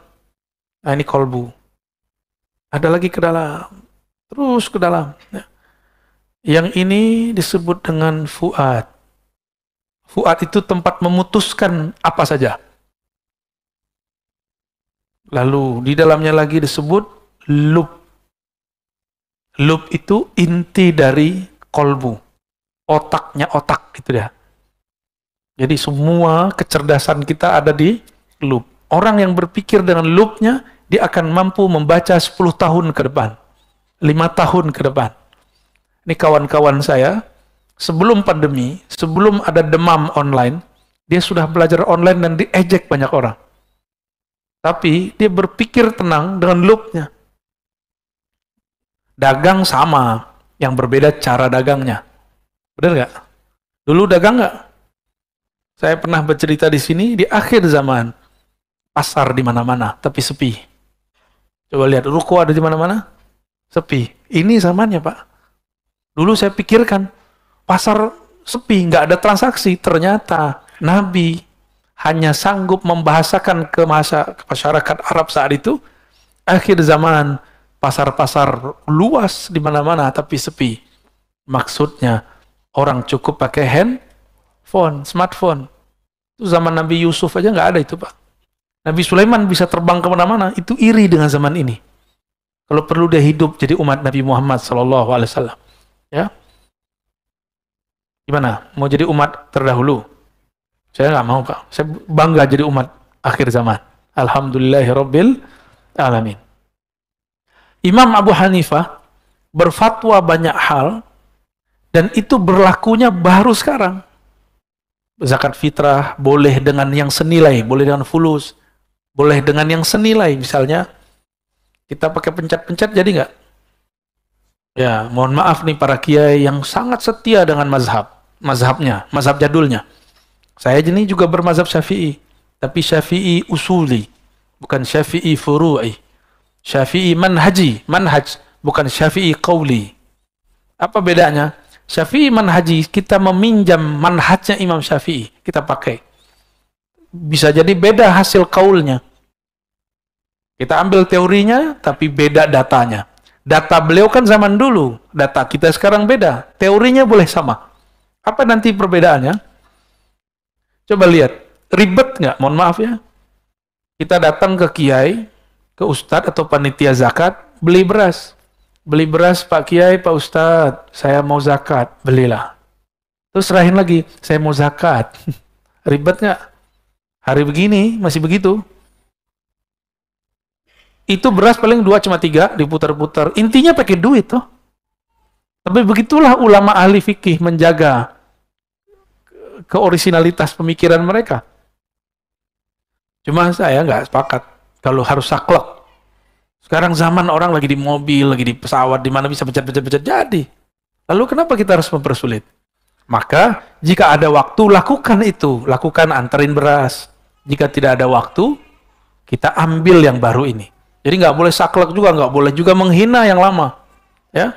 Nah ini kolbu. Ada lagi ke dalam, terus ke dalam. Ya. Yang ini disebut dengan fuad. Fuad itu tempat memutuskan apa saja. Lalu di dalamnya lagi disebut lub. Lub itu inti dari kolbu. Otaknya otak gitu ya. Jadi semua kecerdasan kita ada di lub. Orang yang berpikir dengan lubnya, dia akan mampu membaca 10 tahun ke depan. 5 tahun ke depan. Ini kawan-kawan saya, sebelum pandemi, sebelum ada demam online, dia sudah belajar online dan diejek banyak orang. Tapi dia berpikir tenang dengan lubnya. Dagang sama, yang berbeda cara dagangnya. Benar nggak? Dulu dagang nggak? Saya pernah bercerita di sini, di akhir zaman, pasar di mana-mana, tapi sepi. Coba lihat, ruko ada di mana-mana, sepi. Ini zamannya, Pak. Dulu saya pikirkan, pasar sepi, nggak ada transaksi. Ternyata Nabi hanya sanggup membahasakan ke masyarakat Arab saat itu, akhir zaman, pasar-pasar luas di mana-mana, tapi sepi. Maksudnya, orang cukup pakai handphone, smartphone. Itu zaman Nabi Yusuf aja nggak ada itu, Pak. Nabi Sulaiman bisa terbang kemana-mana, itu iri dengan zaman ini. Kalau perlu dia hidup jadi umat Nabi Muhammad SAW. Ya, gimana? Mau jadi umat terdahulu? Saya nggak mau, Pak. Saya bangga jadi umat akhir zaman. Alhamdulillahirabbil alamin. Imam Abu Hanifah berfatwa banyak hal dan itu berlakunya baru sekarang. Zakat fitrah boleh dengan yang senilai, boleh dengan fulus, boleh dengan yang senilai. Misalnya kita pakai pencet-pencet jadi nggak? Ya, mohon maaf nih para kiai yang sangat setia dengan mazhabnya, mazhab jadulnya. Saya ini juga bermazhab Syafi'i, tapi Syafi'i usuli, bukan Syafi'i furu'i. Syafi'i manhaj, bukan Syafi'i qauli. Apa bedanya? Syafi'i manhaji, kita meminjam manhajnya Imam Syafi'i, kita pakai. Bisa jadi beda hasil qaulnya. Kita ambil teorinya, tapi beda datanya. Data beliau kan zaman dulu, data kita sekarang beda. Teorinya boleh sama. Apa nanti perbedaannya? Coba lihat, ribet nggak? Mohon maaf ya. Kita datang ke kiai, ke ustadz atau panitia zakat, beli beras. Beli beras, Pak Kiai, Pak Ustadz, saya mau zakat, belilah. Terus serahin lagi, saya mau zakat. Ribet nggak? Hari begini masih begitu. Itu beras paling 2 cuma 3 diputar-putar. Intinya pakai duit toh. Tapi begitulah ulama ahli fikih menjaga keorisinalitas pemikiran mereka. Cuma saya nggak sepakat kalau harus saklek. Sekarang zaman orang lagi di mobil, lagi di pesawat, di mana bisa pencet-pencet jadi. Lalu kenapa kita harus mempersulit? Maka jika ada waktu, lakukan itu. Lakukan, anterin beras. Jika tidak ada waktu, kita ambil yang baru ini. Jadi nggak boleh saklek juga, nggak boleh juga menghina yang lama. Ya,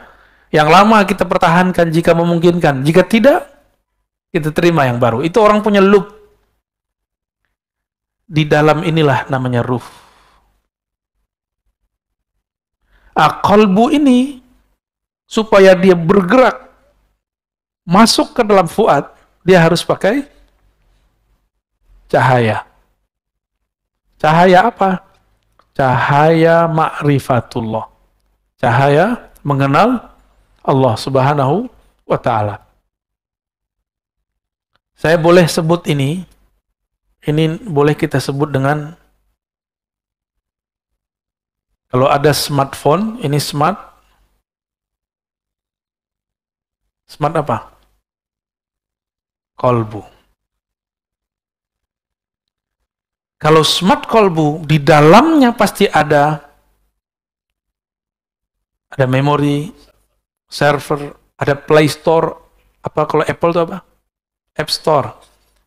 yang lama kita pertahankan jika memungkinkan. Jika tidak, kita terima yang baru. Itu orang punya loop. Di dalam inilah namanya ruh. Qalbu ini, supaya dia bergerak, masuk ke dalam fuad, dia harus pakai cahaya. Cahaya apa? Cahaya ma'rifatullah. Cahaya mengenal Allah Subhanahu wa ta'ala. Saya boleh sebut ini boleh kita sebut dengan, kalau ada smartphone, ini smart apa? Qalbu. Kalau smart kolbu, di dalamnya pasti ada memori, server, ada Play Store, apa kalau Apple itu apa? App Store.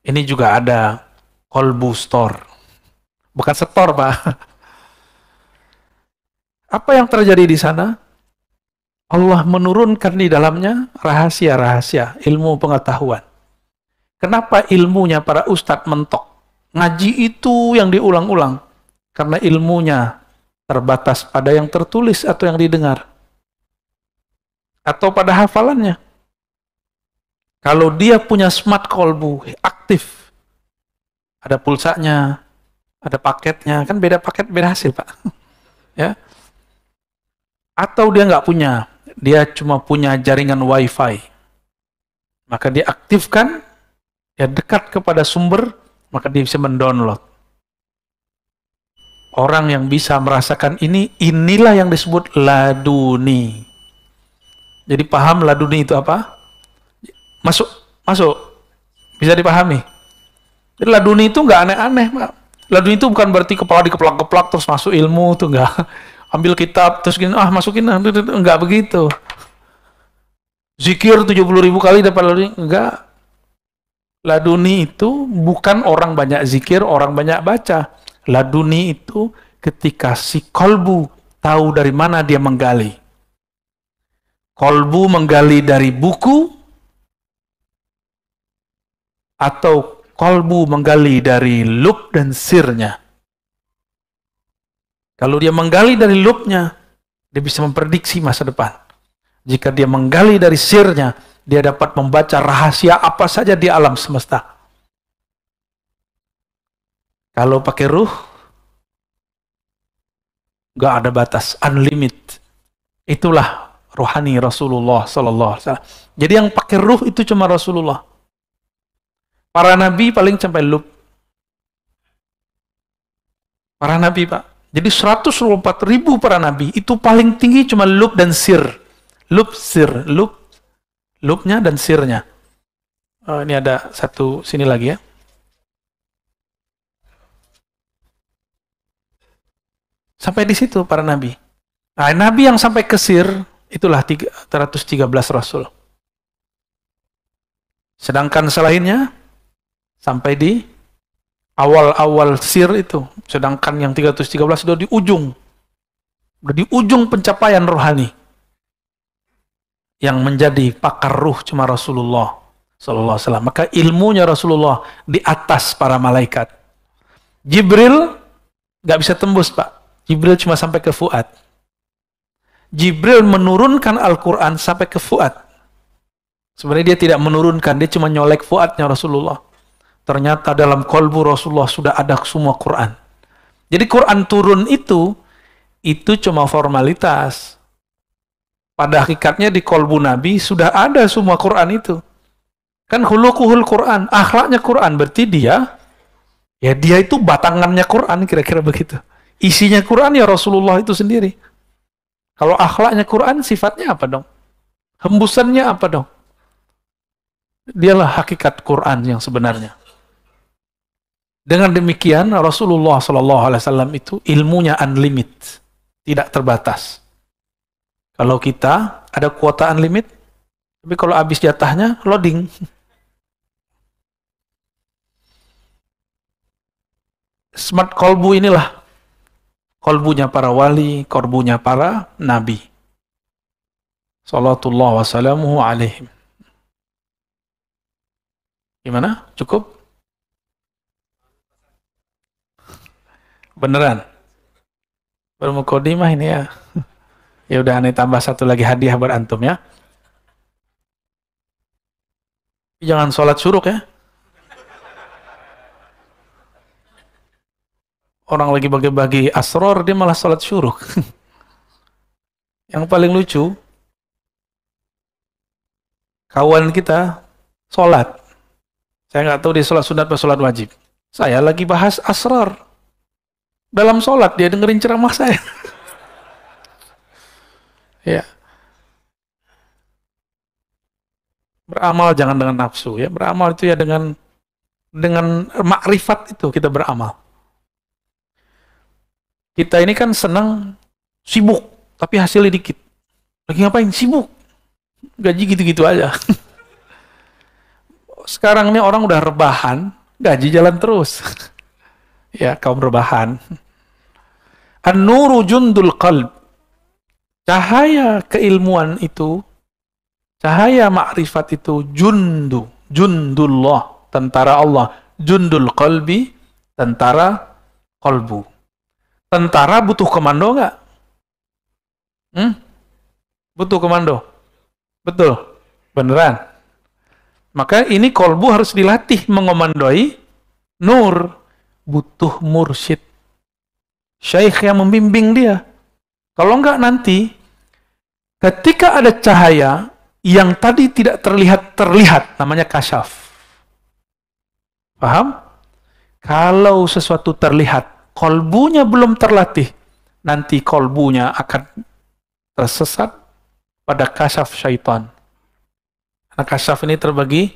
Ini juga ada kolbu store. Bukan store, Pak. Apa yang terjadi di sana? Allah menurunkan di dalamnya rahasia-rahasia, ilmu pengetahuan. Kenapa ilmunya para ustadz mentok? Ngaji itu yang diulang-ulang. Karena ilmunya terbatas pada yang tertulis atau yang didengar. Atau pada hafalannya. Kalau dia punya smart kolbu, aktif. Ada pulsanya, ada paketnya. Kan beda paket, beda hasil, Pak. Ya. Atau dia nggak punya. Dia cuma punya jaringan wifi. Maka dia aktifkan, dia dekat kepada sumber, maka dia bisa mendownload. Orang yang bisa merasakan ini, inilah yang disebut laduni. Jadi paham laduni itu apa? Masuk. Bisa dipahami. Jadi laduni itu nggak aneh-aneh, Pak. Laduni itu bukan berarti kepala dikeplak-keplak terus masuk ilmu, itu nggak. Ambil kitab, terus gini, masukin, enggak begitu. Zikir 70.000 kali dapat laduni, enggak. Laduni itu bukan orang banyak zikir, orang banyak baca. Laduni itu ketika si kolbu tahu dari mana dia menggali. Kolbu menggali dari buku, atau kolbu menggali dari lub dan sirnya. Kalau dia menggali dari lubnya, dia bisa memprediksi masa depan. Jika dia menggali dari sirnya, dia dapat membaca rahasia apa saja di alam semesta. Kalau pakai ruh, nggak ada batas, unlimited. Itulah rohani Rasulullah Sallallahu Alaihi Wasallam. Jadi yang pakai ruh itu cuma Rasulullah. Para nabi paling sampai lub. Para nabi, Pak. Jadi 124.000 para nabi, itu paling tinggi cuma lub dan sir. Lub, sir, lubnya dan sirnya. Oh, ini ada satu sini lagi ya. Sampai di situ para nabi. Nah, nabi yang sampai ke sir, itulah 313 rasul. Sedangkan selainnya, sampai di awal-awal sir itu. Sedangkan yang 313 sudah di ujung. Sudah di ujung pencapaian rohani. Yang menjadi pakar ruh cuma Rasulullah Sallallahu Alaihi Wasallam. Maka ilmunya Rasulullah di atas para malaikat. Jibril nggak bisa tembus, Pak. Jibril cuma sampai ke Fuad. Jibril menurunkan Al-Quran sampai ke Fuad. Sebenarnya dia tidak menurunkan, dia cuma nyolek Fuadnya Rasulullah. Ternyata dalam kolbu Rasulullah sudah ada semua Quran. Jadi Quran turun itu cuma formalitas. Pada hakikatnya di kolbu Nabi sudah ada semua Quran itu. Kan khuluquhul Quran, akhlaknya Quran, berarti dia itu batangannya Quran, kira-kira begitu. Isinya Quran ya Rasulullah itu sendiri. Kalau akhlaknya Quran, sifatnya apa dong? Hembusannya apa dong? Dialah hakikat Quran yang sebenarnya. Dengan demikian Rasulullah SAW itu ilmunya unlimited, tidak terbatas. Kalau kita ada kuota unlimited, tapi kalau habis jatahnya loading. Smart kolbu inilah kolbunya para wali, kolbunya para nabi. Salatullah wassalamuhu alaihim. Gimana? Cukup? Beneran? Bermukodimah ini ya. Ya udah, aneh tambah satu lagi hadiah buat antum ya. Jangan sholat syuruk ya. Orang lagi bagi-bagi asror, dia malah sholat syuruk. Yang paling lucu, kawan kita sholat. Saya nggak tahu dia sholat sunat atau sholat wajib. Saya lagi bahas asror. Dalam sholat dia dengerin ceramah saya. Ya. Beramal jangan dengan nafsu ya. Beramal itu ya dengan makrifat itu kita beramal. Kita ini kan senang sibuk, tapi hasilnya dikit. Lagi ngapain? Sibuk. Gaji gitu-gitu aja. Sekarang ini orang udah rebahan, gaji jalan terus. Ya, kaum rebahan. An-nuru jundul qalb. Cahaya keilmuan itu, cahaya makrifat itu jundullah, tentara Allah. Jundul qalbi, tentara qalbu. Tentara butuh komando nggak? Butuh komando. Betul. Beneran. Maka ini qalbu harus dilatih mengomandoi nur. Butuh mursyid. Syaikh yang membimbing dia. Kalau enggak nanti, ketika ada cahaya yang tadi tidak terlihat, namanya kasyaf. Paham? Kalau sesuatu terlihat, kolbunya belum terlatih, nanti kolbunya akan tersesat pada kasyaf syaitan. Nah, kasyaf ini terbagi,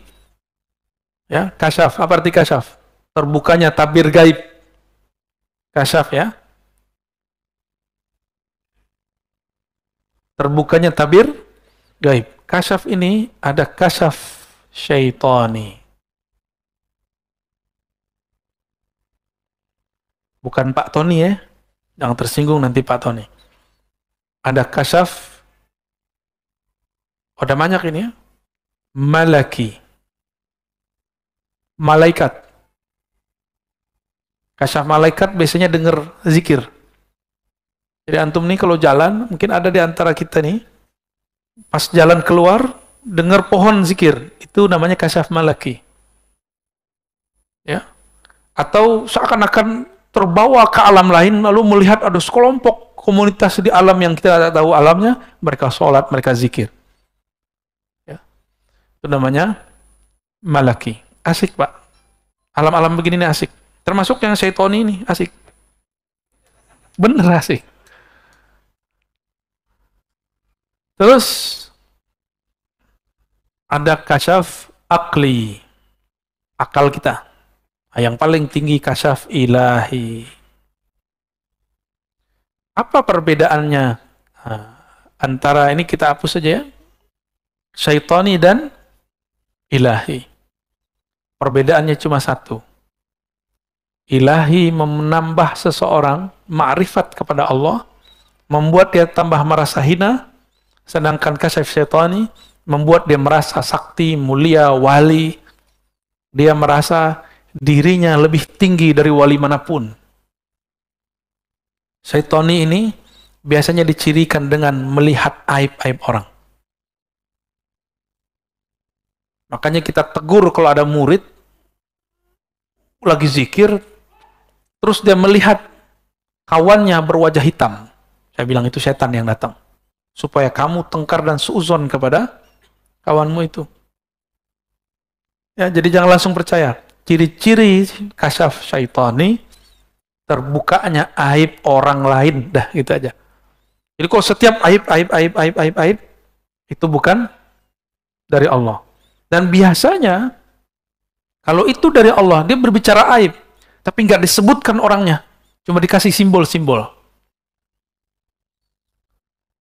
ya, kasyaf, apa arti kasyaf? Terbukanya tabir gaib. Kasyaf, ya. Terbukanya tabir gaib. Kasyaf ini ada kasyaf syaitani. Bukan Pak Tony, ya. Jangan tersinggung nanti Pak Tony. Ada kasyaf, ada banyak ini, ya. Malaki. Malaikat. Kasyaf malaikat biasanya dengar zikir. Jadi antum nih kalau jalan, mungkin ada di antara kita nih, pas jalan keluar, dengar pohon zikir. Itu namanya kasyaf malaki. Ya. Atau seakan-akan terbawa ke alam lain, lalu melihat ada sekelompok komunitas di alam yang kita tidak tahu alamnya, mereka sholat, mereka zikir. Ya. Itu namanya malaki. Asik, Pak. Alam-alam begini nih asik. Termasuk yang syaitoni ini, asik. Bener asik. Terus, ada kasyaf akli. Akal kita. Yang paling tinggi kasyaf ilahi. Apa perbedaannya? Antara ini kita hapus saja ya. Syaitoni dan ilahi. Perbedaannya cuma satu. Ilahi menambah seseorang ma'rifat kepada Allah, membuat dia tambah merasa hina, sedangkan kasyaf syaitani membuat dia merasa sakti, mulia, wali. Dia merasa dirinya lebih tinggi dari wali manapun. Syaitani ini biasanya dicirikan dengan melihat aib-aib orang. Makanya kita tegur kalau ada murid lagi zikir, terus dia melihat kawannya berwajah hitam. Saya bilang itu setan yang datang. Supaya kamu tengkar dan suuzon kepada kawanmu itu. Ya, jadi jangan langsung percaya. Ciri-ciri kasyaf syaitani, terbukanya aib orang lain. Dah, gitu aja. Jadi kalau setiap aib, itu bukan dari Allah. Dan biasanya, kalau itu dari Allah, dia berbicara aib. Tapi nggak disebutkan orangnya. Cuma dikasih simbol-simbol.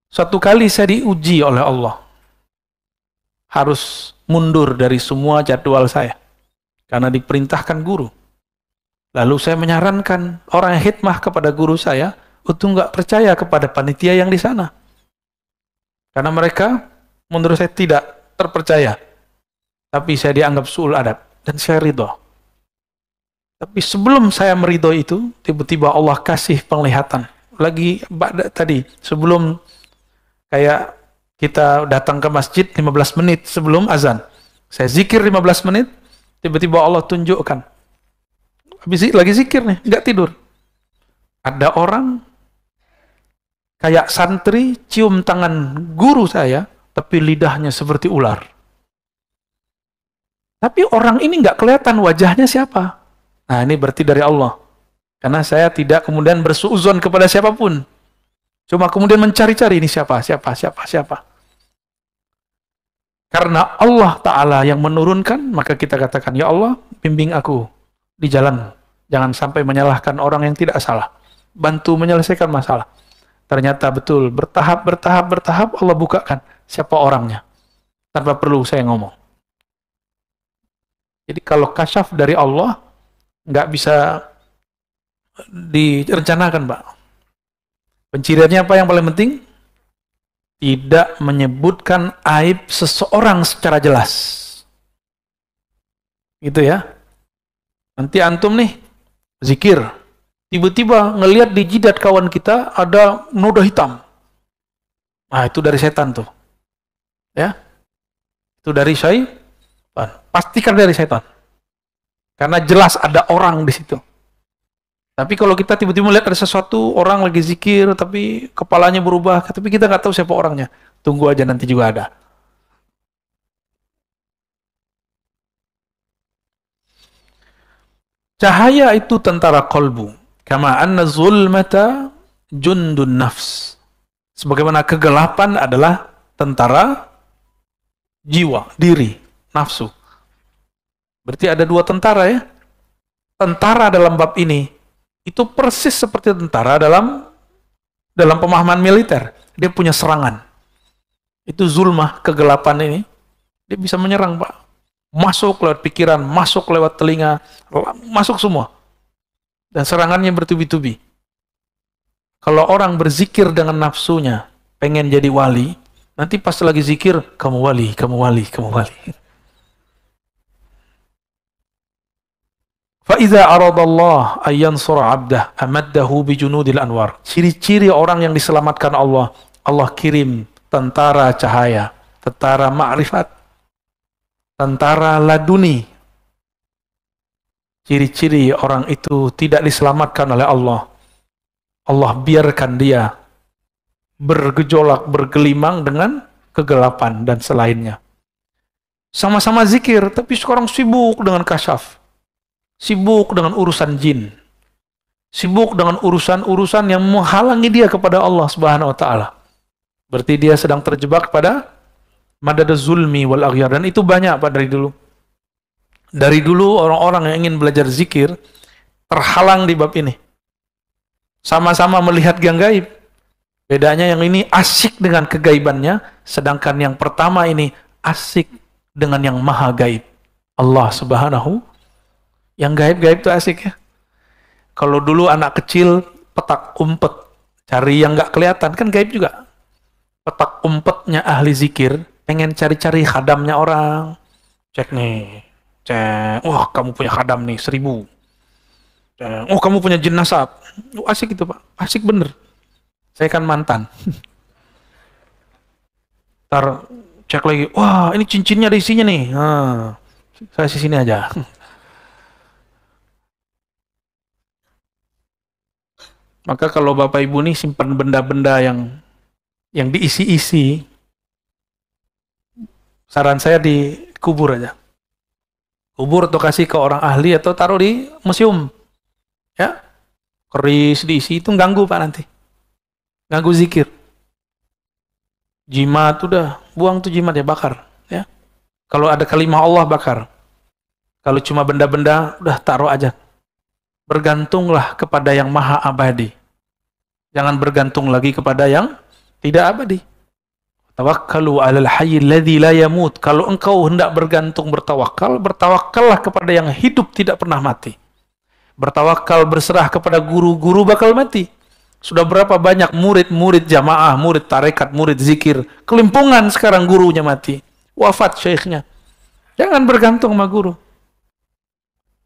Suatu kali saya diuji oleh Allah. Harus mundur dari semua jadwal saya. Karena diperintahkan guru. Lalu saya menyarankan orang yang khidmah kepada guru saya untuk nggak percaya kepada panitia yang di sana. Karena mereka menurut saya tidak terpercaya. Tapi saya dianggap su'ul adab. Dan saya ridho. Tapi sebelum saya meridho itu, tiba-tiba Allah kasih penglihatan. Lagi tadi, sebelum kayak kita datang ke masjid 15 menit sebelum azan. Saya zikir 15 menit, tiba-tiba Allah tunjukkan. Habis lagi zikir nih, nggak tidur. Ada orang kayak santri cium tangan guru saya, tapi lidahnya seperti ular. Tapi orang ini nggak kelihatan wajahnya siapa. Nah, ini berarti dari Allah. Karena saya tidak kemudian bersuuzon kepada siapapun. Cuma kemudian mencari-cari ini siapa. Karena Allah Ta'ala yang menurunkan, maka kita katakan, ya Allah, bimbing aku di jalan. Jangan sampai menyalahkan orang yang tidak salah. bantu menyelesaikan masalah. Ternyata betul, bertahap Allah bukakan siapa orangnya. Tanpa perlu saya ngomong. Jadi kalau kasyaf dari Allah, nggak bisa direncanakan, Pak. Penciriannya apa yang paling penting? Tidak menyebutkan aib seseorang secara jelas. Gitu ya. Nanti antum nih, zikir. Tiba-tiba ngelihat di jidat kawan kita ada noda hitam. Nah, itu dari setan tuh. Ya. Itu dari syaitan. Pastikan dari setan. Karena jelas ada orang di situ. Tapi kalau kita tiba-tiba melihat ada sesuatu, orang lagi zikir, tapi kepalanya berubah, tapi kita nggak tahu siapa orangnya. Tunggu aja, nanti juga ada. Cahaya itu tentara kolbu. Kama anna zulmata jundun nafs. Sebagaimana kegelapan adalah tentara jiwa, diri, nafsu. Berarti ada dua tentara ya. Tentara dalam bab ini itu persis seperti tentara dalam pemahaman militer. Dia punya serangan. Itu zulmah, kegelapan ini. Dia bisa menyerang, Pak. Masuk lewat pikiran, masuk lewat telinga, masuk semua. Dan serangannya bertubi-tubi. Kalau orang berzikir dengan nafsunya, pengen jadi wali, nanti pas lagi zikir, kamu wali, kamu wali, kamu wali. Faiza aradallah ayyan surah abdah amaddahu bijunudil anwar. Ciri-ciri orang yang diselamatkan Allah, Allah kirim tentara cahaya, tentara ma'rifat, tentara laduni. Ciri-ciri orang itu tidak diselamatkan oleh Allah. Allah biarkan dia bergejolak, bergelimang dengan kegelapan dan selainnya. Sama-sama zikir, tapi sekarang sibuk dengan kasyaf. Sibuk dengan urusan jin. Sibuk dengan urusan-urusan yang menghalangi dia kepada Allah Subhanahu wa taala. Berarti dia sedang terjebak pada madadaz zulmi wal aghyar, dan itu banyak Pak dari dulu. Dari dulu orang-orang yang ingin belajar zikir terhalang di bab ini. Sama-sama melihat yang gaib. Bedanya yang ini asik dengan kegaibannya, sedangkan yang pertama ini asik dengan yang maha gaib. Allah Subhanahu. Yang gaib-gaib itu asik ya. Kalau dulu anak kecil petak umpet, cari yang nggak kelihatan, kan gaib juga. Petak umpetnya ahli zikir, pengen cari-cari khadamnya orang. Cek nih, cek, wah kamu punya khadam nih 1000. Cek, oh kamu punya jin nasab. Asik itu Pak, asik bener. Saya kan mantan. Ntar cek lagi, wah ini cincinnya ada isinya nih. Nah, saya sini aja. Maka kalau Bapak Ibu nih simpan benda-benda yang diisi-isi, saran saya dikubur aja. Kubur atau kasih ke orang ahli atau taruh di museum. Ya. Keris diisi itu ganggu Pak nanti. Ganggu zikir. Jimat udah, buang tuh jimat ya, bakar, ya. Kalau ada kalimah Allah bakar. Kalau cuma benda-benda udah taruh aja. Bergantunglah kepada yang maha abadi. Jangan bergantung lagi kepada yang tidak abadi. Tawakkalu 'alal hayyil ladzi la yamut. Kalau engkau hendak bergantung bertawakal, bertawakallah kepada yang hidup tidak pernah mati. Bertawakal berserah kepada guru-guru bakal mati. Sudah berapa banyak murid-murid jamaah, murid tarekat, murid zikir, kelimpungan sekarang gurunya mati. Wafat syekhnya. Jangan bergantung sama guru.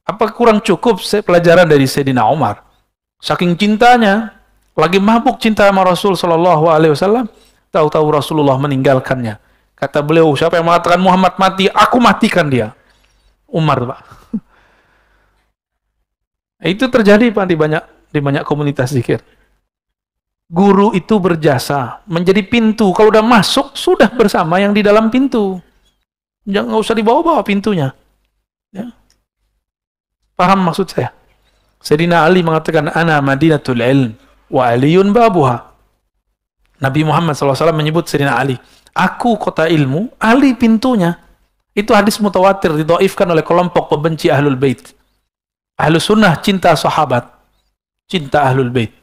Apa kurang cukup pelajaran dari Sayyidina Umar? Saking cintanya, lagi mabuk cinta sama Rasul Shallallahu Alaihi Wasallam, tahu-tahu Rasulullah meninggalkannya. Kata beliau, siapa yang mengatakan Muhammad mati, aku matikan dia. Umar, Pak. Itu terjadi Pak di banyak komunitas zikir. Guru itu berjasa menjadi pintu. Kalau udah masuk, sudah bersama yang di dalam pintu. Jangan usah dibawa-bawa pintunya. Ya. Paham maksud saya? Sayyidina Ali mengatakan, Ana madinatul ilm, wa aliyun babuha. Nabi Muhammad SAW menyebut Sayyidina Ali, aku kota ilmu, Ali pintunya. Itu hadis mutawatir, didhaifkan oleh kelompok pembenci Ahlul Bait. Ahlus Sunnah cinta sahabat, cinta Ahlul Bait.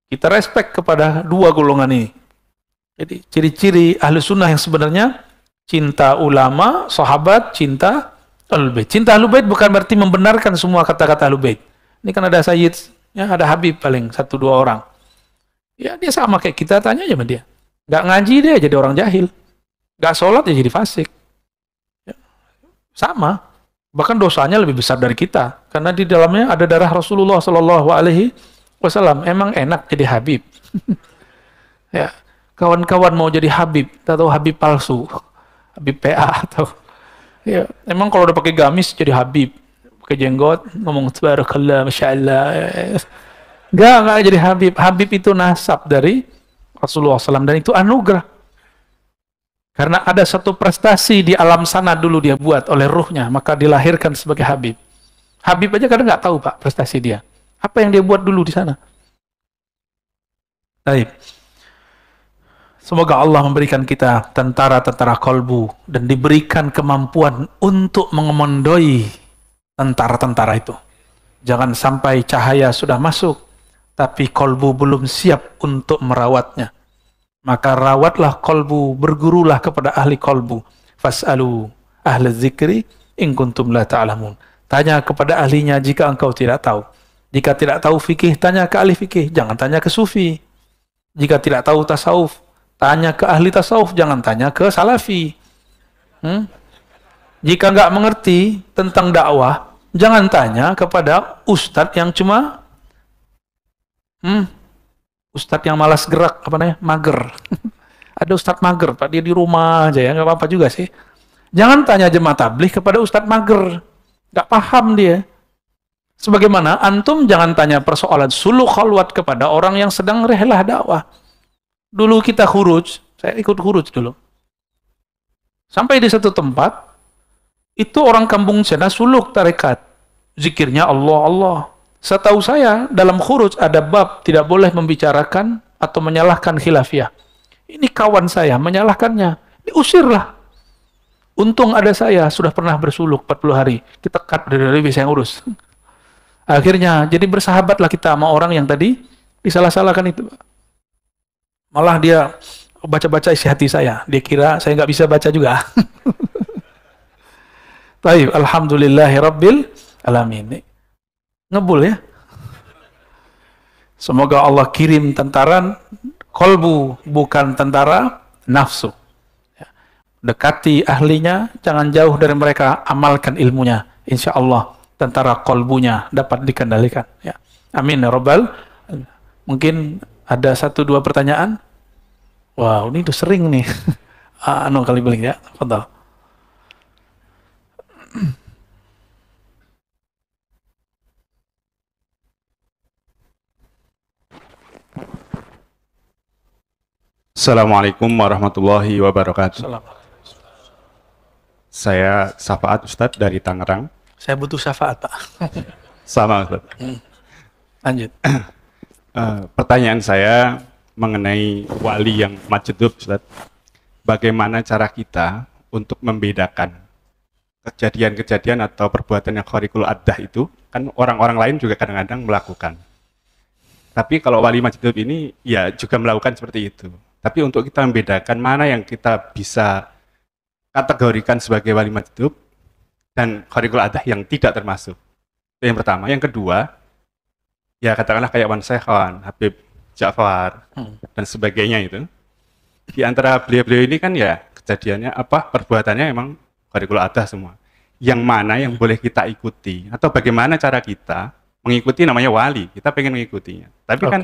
Kita respect kepada dua golongan ini. Jadi ciri-ciri ahli sunnah yang sebenarnya cinta ulama, sahabat, cinta Ahlul Bait. Cinta Ahlul Bait bukan berarti membenarkan semua kata-kata Ahlul Bait. Ini kan ada Sayyid, ya, ada Habib paling 1-2 orang. Ya dia sama kayak kita, tanya aja sama dia. Nggak ngaji dia jadi orang jahil. Nggak sholat dia jadi fasik. Ya, sama. Bahkan dosanya lebih besar dari kita. Karena di dalamnya ada darah Rasulullah SAW. Emang enak jadi Habib. Ya, kawan-kawan mau jadi Habib, atau Habib palsu, Habib PA atau ya, emang kalau udah pakai gamis jadi Habib, pakai jenggot ngomong tabarakallah, masya Allah. Enggak jadi Habib. Habib itu nasab dari Rasulullah SAW dan itu anugerah. Karena ada satu prestasi di alam sana dulu dia buat oleh ruhnya, maka dilahirkan sebagai Habib. Habib aja kadang nggak tahu Pak prestasi dia. Apa yang dia buat dulu di sana. Baik. Semoga Allah memberikan kita tentara-tentara kolbu dan diberikan kemampuan untuk mengemondoi tentara-tentara itu. Jangan sampai cahaya sudah masuk, tapi kolbu belum siap untuk merawatnya. Maka rawatlah kolbu, bergurulah kepada ahli kolbu. Fas'alu ahli zikri in kuntum la ta'lamun. Tanya kepada ahlinya jika engkau tidak tahu. Jika tidak tahu fikih, tanya ke ahli fikih. Jangan tanya ke sufi. Jika tidak tahu tasawuf, tanya ke ahli tasawuf. Jangan tanya ke salafi. Jika nggak mengerti tentang dakwah, jangan tanya kepada ustadz yang cuma ustadz yang malas gerak, apa namanya, mager. Ada ustadz mager, Pak, dia di rumah aja ya, nggak apa-apa juga sih. Jangan tanya jemaah tabligh kepada ustadz mager, nggak paham dia. Sebagaimana antum jangan tanya persoalan suluk khalwat kepada orang yang sedang rehlah dakwah. Dulu kita khuruj, saya ikut khuruj dulu. Sampai di satu tempat, itu orang kampung sana suluk tarekat. Zikirnya Allah, Allah. Setahu saya, dalam khuruj ada bab tidak boleh membicarakan atau menyalahkan khilafiyah. Ini kawan saya, menyalahkannya. Diusirlah. Untung ada saya, sudah pernah bersuluk 40 hari. Kita cut dari bisa yang urus. Akhirnya, jadi bersahabatlah kita sama orang yang tadi disalah-salahkan itu. Malah dia baca-baca isi hati saya. Dia kira saya nggak bisa baca juga. Baik, alhamdulillahi rabbil alamin. Ngebul ya. Semoga Allah kirim tentara kolbu, bukan tentara nafsu. Dekati ahlinya, jangan jauh dari mereka, amalkan ilmunya. Insya Allah tentara kolbunya dapat dikendalikan. Ya. Amin ya Rabbal. Mungkin ada 1-2 pertanyaan. Wow, ini udah sering nih. Anu kali beli ya. Fadal. Assalamualaikum warahmatullahi wabarakatuh. Assalamualaikum. Saya Safaat Ustadz dari Tangerang. Saya butuh syafaat, Pak. Sama Ustadz. Lanjut. Pertanyaan saya mengenai wali yang majdub Ustadz. Bagaimana cara kita untuk membedakan kejadian-kejadian atau perbuatan yang khariqul addah itu, kan orang-orang lain juga kadang-kadang melakukan. Tapi kalau wali majdub ini ya juga melakukan seperti itu. Tapi untuk kita membedakan mana yang kita bisa kategorikan sebagai wali majdub dan khariqul adah yang tidak termasuk. Itu yang pertama. Yang kedua, ya katakanlah kayak Wan Sekhan, Habib Ja'far, dan sebagainya itu. Di antara beliau-beliau ini kan ya kejadiannya apa, perbuatannya emang khariqul adah semua. Yang mana yang boleh kita ikuti, atau bagaimana cara kita mengikuti, namanya wali, kita pengen mengikutinya. Tapi kan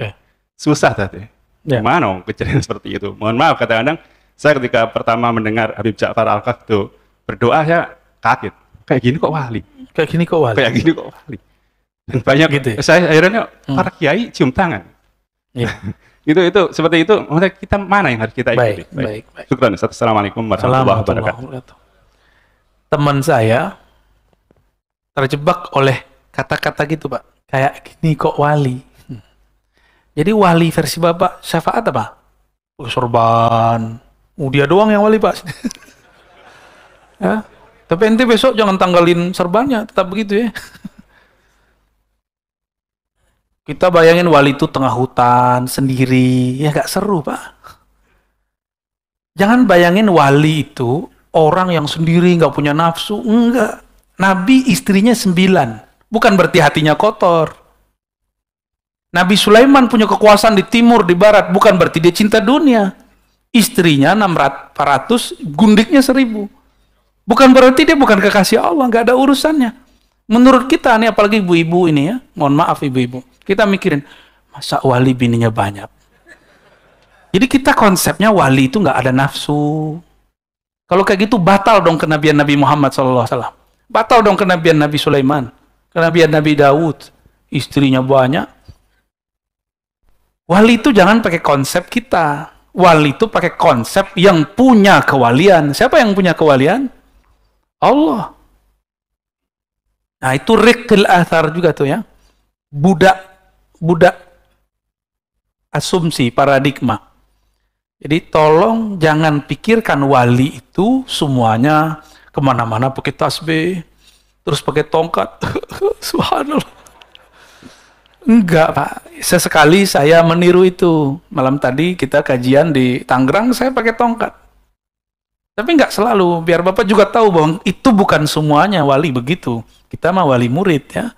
susah tadi. Gimana kejadian seperti itu? Mohon maaf, kadang-kadang saya ketika pertama mendengar Habib Ja'far Al-Qadhi berdoa, saya kaget. Kayak gini kok wali? Kayak gini kok wali? Kayak gini kok wali? Dan banyak gitu ya? Saya akhirnya para kiai cium tangan. Ya. itu seperti itu. Maksudnya kita mana yang harus kita ikuti? Baik. Syukran. Assalamualaikum warahmatullahi wabarakatuh. Teman saya terjebak oleh kata-kata gitu, Pak. Kayak gini kok wali? Jadi wali versi Bapak syafaat apa? Sorban. Dia doang yang wali, Pak. Ya. Tapi ente besok jangan tanggalin serbannya, tetap begitu ya. Kita bayangin wali itu tengah hutan, sendiri. Ya nggak seru, Pak. Jangan bayangin wali itu orang yang sendiri, nggak punya nafsu. Enggak. Nabi istrinya 9. Bukan berarti hatinya kotor. Nabi Sulaiman punya kekuasaan di timur, di barat. Bukan berarti dia cinta dunia. Istrinya 600, gundiknya 1000. Bukan berarti dia bukan kekasih Allah. Nggak ada urusannya. Menurut kita nih, apalagi ibu-ibu ini ya. Mohon maaf ibu-ibu. Kita mikirin, masa wali bininya banyak? Jadi kita konsepnya wali itu nggak ada nafsu. Kalau kayak gitu batal dong kenabian Nabi Muhammad SAW. Batal dong kenabian Nabi Sulaiman. Kenabian Nabi Daud. Istrinya banyak. Wali itu jangan pakai konsep kita. Wali itu pakai konsep yang punya kewalian. Siapa yang punya kewalian? Allah. Nah itu rikil athar juga tuh ya. Budak asumsi, paradigma. Jadi tolong jangan pikirkan wali itu semuanya kemana-mana pakai tasbih, terus pakai tongkat. Subhanallah. Enggak, Pak. Sesekali saya meniru itu. Malam tadi kita kajian di Tangerang, saya pakai tongkat. Tapi enggak selalu, biar Bapak juga tahu bahwa itu bukan semuanya wali begitu. Kita mah wali murid ya.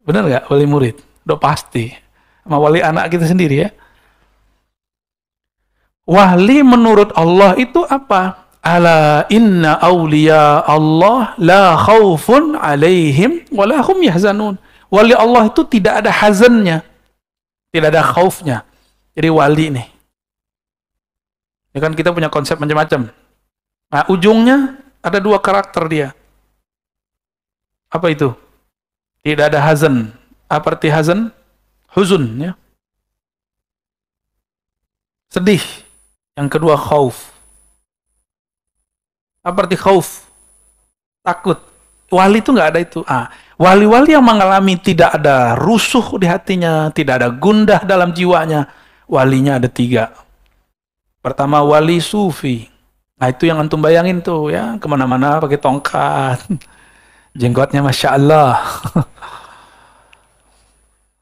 Benar nggak wali murid? Udah pasti. Sama wali anak kita sendiri ya. Wali menurut Allah itu apa? Ala inna awliya Allah la khawfun alaihim wa la hum yahzanun. Wali Allah itu tidak ada hazannya. Tidak ada khaufnya. Jadi wali nih. Ya kan kita punya konsep macam-macam. Nah, ujungnya ada 2 karakter dia. Apa itu? Tidak ada hazan. Apa arti hazan? Huzun, ya. Sedih. Yang kedua khauf. Apa arti khauf? Takut. Wali itu nggak ada itu. Wali-wali yang mengalami tidak ada rusuh di hatinya, tidak ada gundah dalam jiwanya. Walinya ada 3. Pertama wali sufi. Nah itu yang antum bayangin tuh ya, kemana-mana pakai tongkat. Jenggotnya Masya Allah.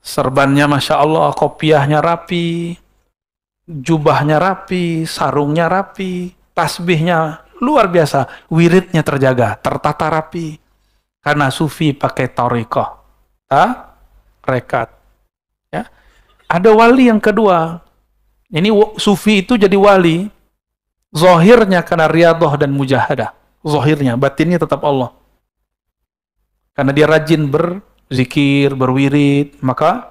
Serbannya Masya Allah, kopiahnya rapi, jubahnya rapi, sarungnya rapi, tasbihnya luar biasa, wiridnya terjaga, tertata rapi. Karena sufi pakai tariqah, rekat. Ya. Ada wali yang kedua. Ini sufi itu jadi wali, zahirnya karena riyadhah dan mujahadah. Zahirnya, batinnya tetap Allah. Karena dia rajin berzikir, berwirid, maka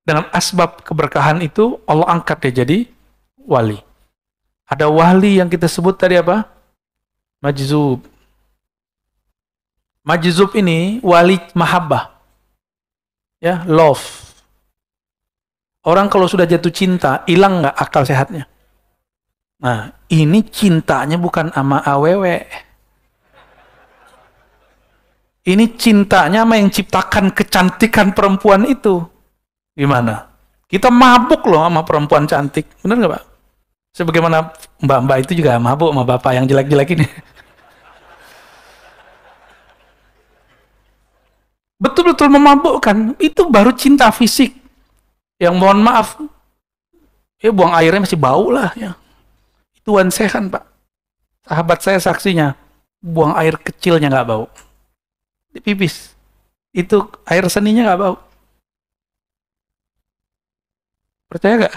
dengan asbab keberkahan itu Allah angkat dia jadi wali. Ada wali yang kita sebut tadi apa? Majzub. Majzub ini wali mahabbah. Ya, love. Orang kalau sudah jatuh cinta, hilang nggak akal sehatnya? Nah, ini cintanya bukan sama awewe. Ini cintanya sama yang ciptakan kecantikan perempuan itu. Gimana? Kita mabuk loh sama perempuan cantik. Benar nggak, Pak? Sebagaimana mbak-mbak itu juga mabuk sama bapak yang jelek-jelek ini. Betul-betul memabukkan. Itu baru cinta fisik. Yang mohon maaf, ya buang airnya masih bau lah. Ya. Itu wansehan, Pak. Sahabat saya saksinya. Buang air kecilnya nggak bau. Pipis. Itu air seninya nggak bau. Percaya nggak?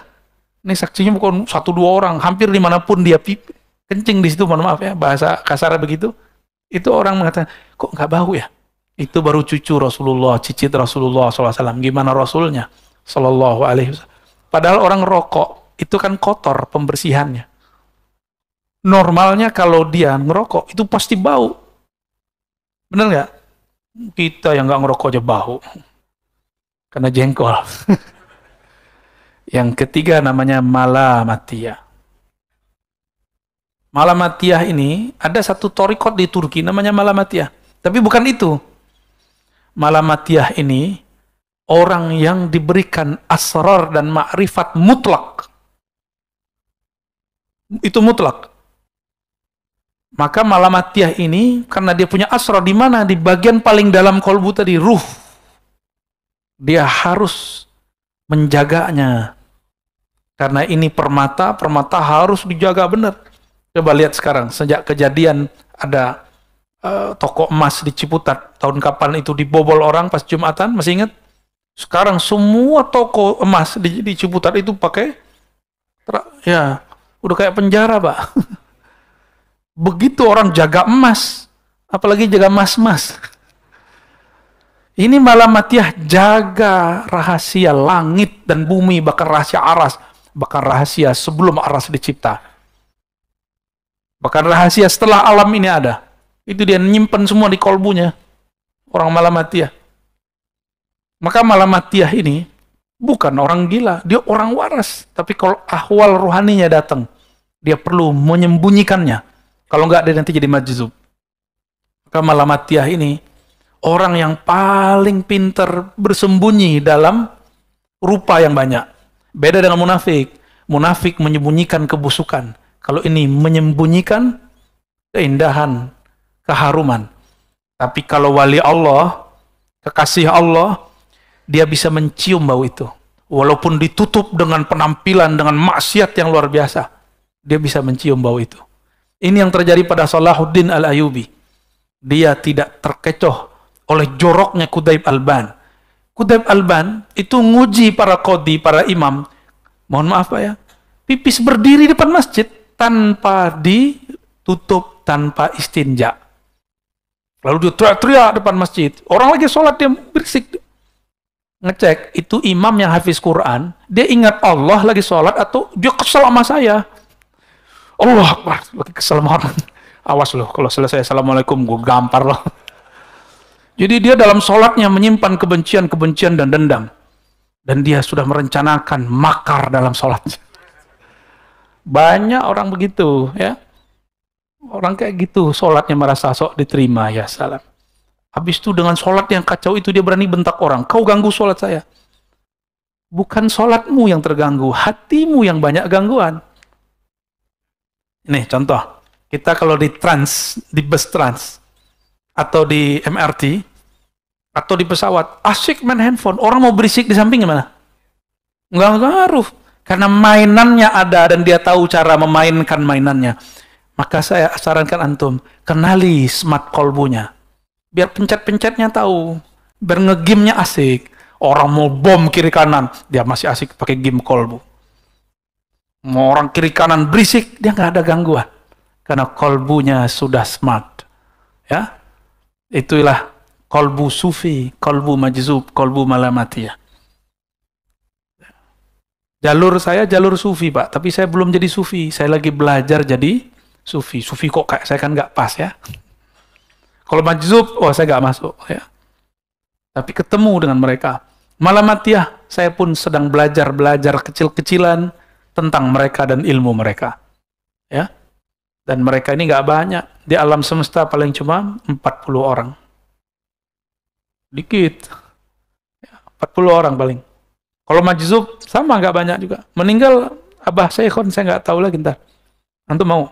Ini saksinya bukan 1-2 orang, hampir dimanapun dia kencing di situ, mohon maaf ya, bahasa kasar begitu. Itu orang mengatakan, kok nggak bau ya? Itu baru cucu Rasulullah, cicit Rasulullah SAW. Gimana Rasulnya? Sallallahu alaihi wasallam. Padahal orang rokok, itu kan kotor pembersihannya. Normalnya kalau dia ngerokok, itu pasti bau. Bener nggak? Kita yang nggak ngerokok aja bau. Karena jengkol. Yang ketiga namanya malamatiyah. Malamatiyah ini ada satu torikot di Turki namanya malamatiyah. Tapi bukan itu. Malamatiyah ini orang yang diberikan asrar dan ma'rifat mutlak. Itu mutlak. Maka malamatiyah ini karena dia punya asrar di mana? Di bagian paling dalam kolbu tadi, ruh. dia harus menjaganya. Karena ini permata, permata harus dijaga benar. Coba lihat sekarang, sejak kejadian ada toko emas di Ciputat, tahun kapan itu dibobol orang pas Jumatan, masih ingat? Sekarang semua toko emas di Ciputat itu pakai, ya, udah kayak penjara, Pak. Begitu orang jaga emas, apalagi jaga emas-emas. Ini Malamatiyah jaga rahasia langit dan bumi, bahkan rahasia aras, bahkan rahasia sebelum aras dicipta. Bahkan rahasia setelah alam ini ada. Itu dia nyimpen semua di kolbunya. Orang Malamatiyah. Maka Malamatiyah ini bukan orang gila, dia orang waras. Tapi kalau ahwal rohaninya datang, dia perlu menyembunyikannya. Kalau enggak, dia nanti jadi majzub. Maka Malamatiyah ini orang yang paling pintar bersembunyi dalam rupa yang banyak. Beda dengan munafik. Munafik menyembunyikan kebusukan. Kalau ini menyembunyikan keindahan, keharuman. Tapi kalau wali Allah, kekasih Allah, dia bisa mencium bau itu. Walaupun ditutup dengan penampilan, dengan maksiat yang luar biasa, dia bisa mencium bau itu. Ini yang terjadi pada Salahuddin Al-Ayyubi. Dia tidak terkecoh oleh joroknya Qutaib Alban. Qutaib Alban itu nguji para qadhi, para imam. Mohon maaf Pak ya, pipis berdiri depan masjid tanpa ditutup, tanpa istinja. Lalu dia teriak-teriak depan masjid. Orang lagi sholat, dia berisik. Ngecek, itu imam yang hafiz Quran, dia ingat Allah lagi sholat atau dia kesel sama saya. Allah Akbar, lagi kesel sama orang. Awas loh, kalau selesai Assalamualaikum, gue gampar loh. Jadi dia dalam sholatnya menyimpan kebencian-kebencian dan dendam. Dan dia sudah merencanakan makar dalam sholatnya. Banyak orang begitu, ya. Orang kayak gitu, sholatnya merasa sok diterima, ya salam. Habis itu dengan sholat yang kacau itu dia berani bentak orang. Kau ganggu sholat saya. Bukan sholatmu yang terganggu, hatimu yang banyak gangguan. Nih contoh, kita kalau di bus trans, atau di MRT, atau di pesawat, asik main handphone. Orang mau berisik di samping gimana? Nggak ngaruh. Karena mainannya ada dan dia tahu cara memainkan mainannya. Maka saya sarankan antum, kenali smart kolbunya. Biar pencet-pencetnya tahu. Biar nge-game-nya asik. Orang mau bom kiri kanan, dia masih asik pakai game kolbu. Mau orang kiri kanan berisik, dia nggak ada gangguan. Karena kolbunya sudah smart. Ya, itulah kolbu sufi, kolbu majzub, kolbu Malamatiyah. Jalur saya jalur sufi Pak, tapi saya belum jadi sufi. Saya lagi belajar jadi sufi. Sufi kok kayak saya kan nggak pas ya. Kalau majzub, oh saya nggak masuk ya. Tapi ketemu dengan mereka. Malamatiyah, saya pun sedang belajar kecil-kecilan tentang mereka dan ilmu mereka. Ya. Dan mereka ini nggak banyak. Di alam semesta paling cuma 40 orang. Dikit. 40 orang paling. Kalau majzub, sama nggak banyak juga. Meninggal Abah Syekhon, saya nggak tahu lagi ntar. Antum mau?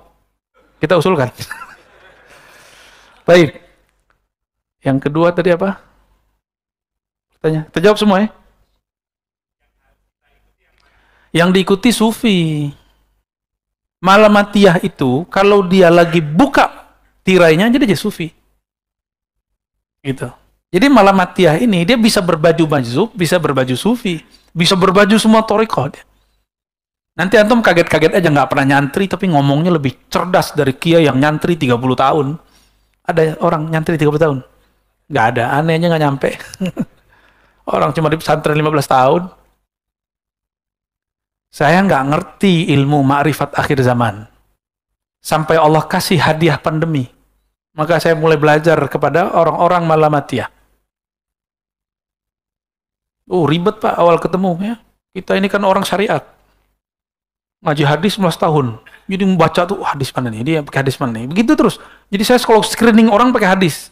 Kita usulkan. Baik. Yang kedua tadi apa? Tanya. Terjawab semua ya? Yang diikuti sufi. Malamatiyah itu, kalau dia lagi buka tirainya, jadi dia sufi. Gitu. Jadi Malamatiyah ini, dia bisa berbaju majzub, bisa berbaju sufi, bisa berbaju semua thariqah. Nanti antum kaget-kaget aja, nggak pernah nyantri, tapi ngomongnya lebih cerdas dari kiai yang nyantri 30 tahun. Ada orang nyantri 30 tahun? Nggak ada, anehnya nggak nyampe. Orang cuma di pesantren 15 tahun. Saya nggak ngerti ilmu ma'rifat akhir zaman. Sampai Allah kasih hadiah pandemi. Maka saya mulai belajar kepada orang-orang Malamatiyah. Oh, ribet Pak awal ketemu ya. Kita ini kan orang syariat. Ngaji hadis 15 tahun. Jadi membaca tuh hadis mana nih? Dia pakai hadis mana nih? Begitu terus. Jadi saya kalau screening orang pakai hadis.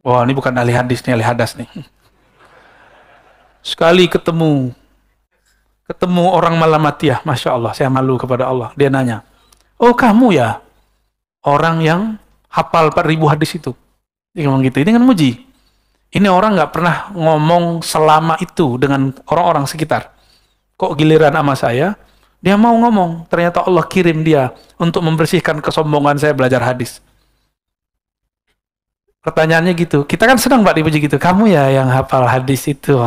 Wah, ini bukan ahli hadis nih, ahli hadas nih. Sekali ketemu orang Malamatiyah, Masya Allah, saya malu kepada Allah. Dia nanya, oh kamu ya orang yang hafal 4.000 hadis itu? Dia ngomong gitu, ini kan muji. Ini orang nggak pernah ngomong selama itu dengan orang-orang sekitar. Kok giliran sama saya, dia mau ngomong. Ternyata Allah kirim dia untuk membersihkan kesombongan saya belajar hadis. Pertanyaannya gitu. Kita kan senang Pak dipuji gitu. Kamu ya yang hafal hadis itu.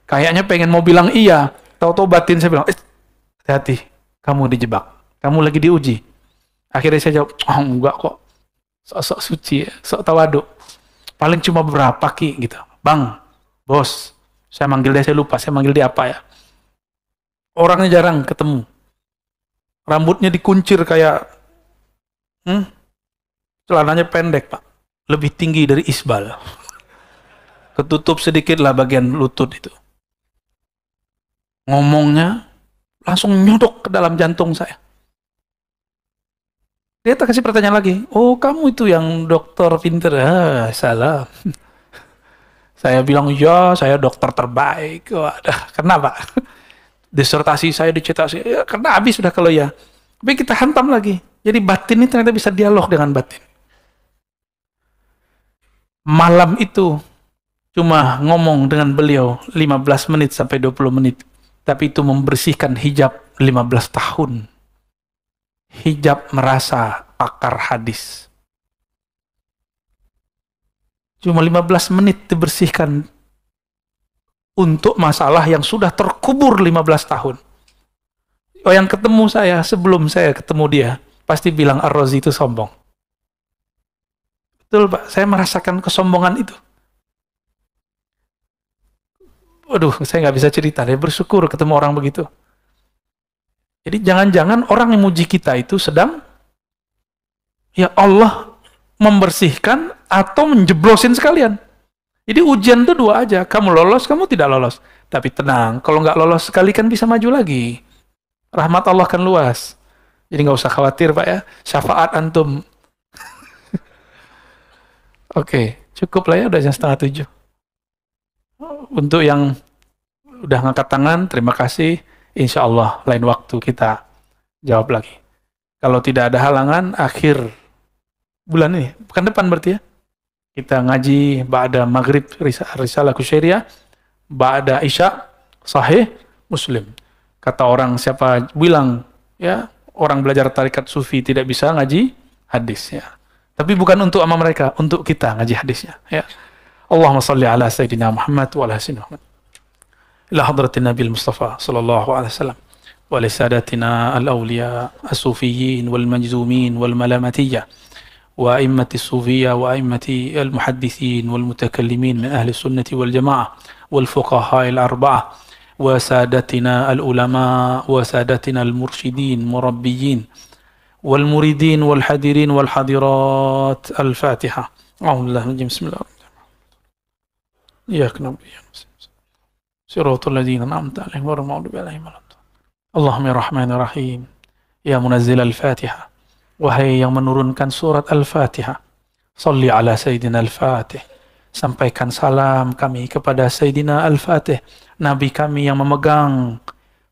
Kayaknya pengen mau bilang iya. Tahu-tahu batin saya bilang, hati-hati. Kamu dijebak. Kamu lagi diuji. Akhirnya saya jawab, oh enggak kok. Sok-sok suci, sok tawadu. Paling cuma berapa Ki gitu. Bang, bos, saya manggil dia, saya lupa. Saya manggil dia apa ya. Orangnya jarang ketemu. Rambutnya dikuncir kayak celananya pendek Pak. Lebih tinggi dari isbal. Ketutup sedikit lah bagian lutut itu. Ngomongnya langsung nyodok ke dalam jantung saya. Dia tak kasih pertanyaan lagi. Oh, kamu itu yang dokter pinter. Salah. Saya bilang, ya, saya dokter terbaik. Wadah, kenapa? Disertasi saya dicetak. Ya, karena habis sudah kalau ya. Tapi kita hantam lagi. Jadi batin ini ternyata bisa dialog dengan batin. Malam itu cuma ngomong dengan beliau 15 menit sampai 20 menit. Tapi itu membersihkan hijab 15 tahun. Hijab merasa pakar hadis. Cuma 15 menit dibersihkan untuk masalah yang sudah terkubur 15 tahun. Oh, yang ketemu saya sebelum saya ketemu dia, pasti bilang Ar-Razi itu sombong. Betul Pak, saya merasakan kesombongan itu. Waduh, saya nggak bisa cerita, saya bersyukur ketemu orang begitu. Jadi jangan-jangan orang yang muji kita itu sedang, ya Allah membersihkan atau menjeblosin sekalian. Jadi ujian itu dua aja, kamu lolos, kamu tidak lolos. Tapi tenang, kalau nggak lolos sekali kan bisa maju lagi. Rahmat Allah kan luas. Jadi nggak usah khawatir Pak ya, syafaat antum. Oke, cukup lah ya, udah jam 6:30. Untuk yang udah ngangkat tangan, terima kasih. Insya Allah lain waktu kita jawab lagi. Kalau tidak ada halangan, akhir bulan ini, bukan depan berarti ya, kita ngaji ba'da maghrib risalah Kusyairiyah, ba'da isya sahih Muslim. Kata orang siapa bilang ya orang belajar tarikat sufi tidak bisa ngaji hadis ya. Tapi bukan untuk ama mereka, untuk kita ngaji hadisnya ya. Allahumma salli ala sayyidina Muhammad wa ala sayyidina Muhammad. إلى حضرة النبي المصطفى صلى الله عليه وسلم ولسادتنا الأولياء الصوفيين والمجزومين والملامتية وأئمة الصوفية وأئمة المحدثين والمتكلمين من أهل السنة والجماعة والفقهاء الأربعة وسادتنا العلماء وسادتنا المرشدين مربيين والمريدين والحاضرين والحاضرات. الفاتحة. أعوذ بالله من بسم الله الرحمن الرحيم. إياك نعبد وإياك نستعين صراط الذين أنعمت عليهم غير المغضوب عليهم ولا الضالين. اللهم يا رحمن الرحيم يا منزل الفاتحة, wahai yang menurunkan surat Al-Fatihah, salli ala Sayyidina Al-Fatih, sampaikan salam kami kepada Sayyidina Al-Fatih, Nabi kami yang memegang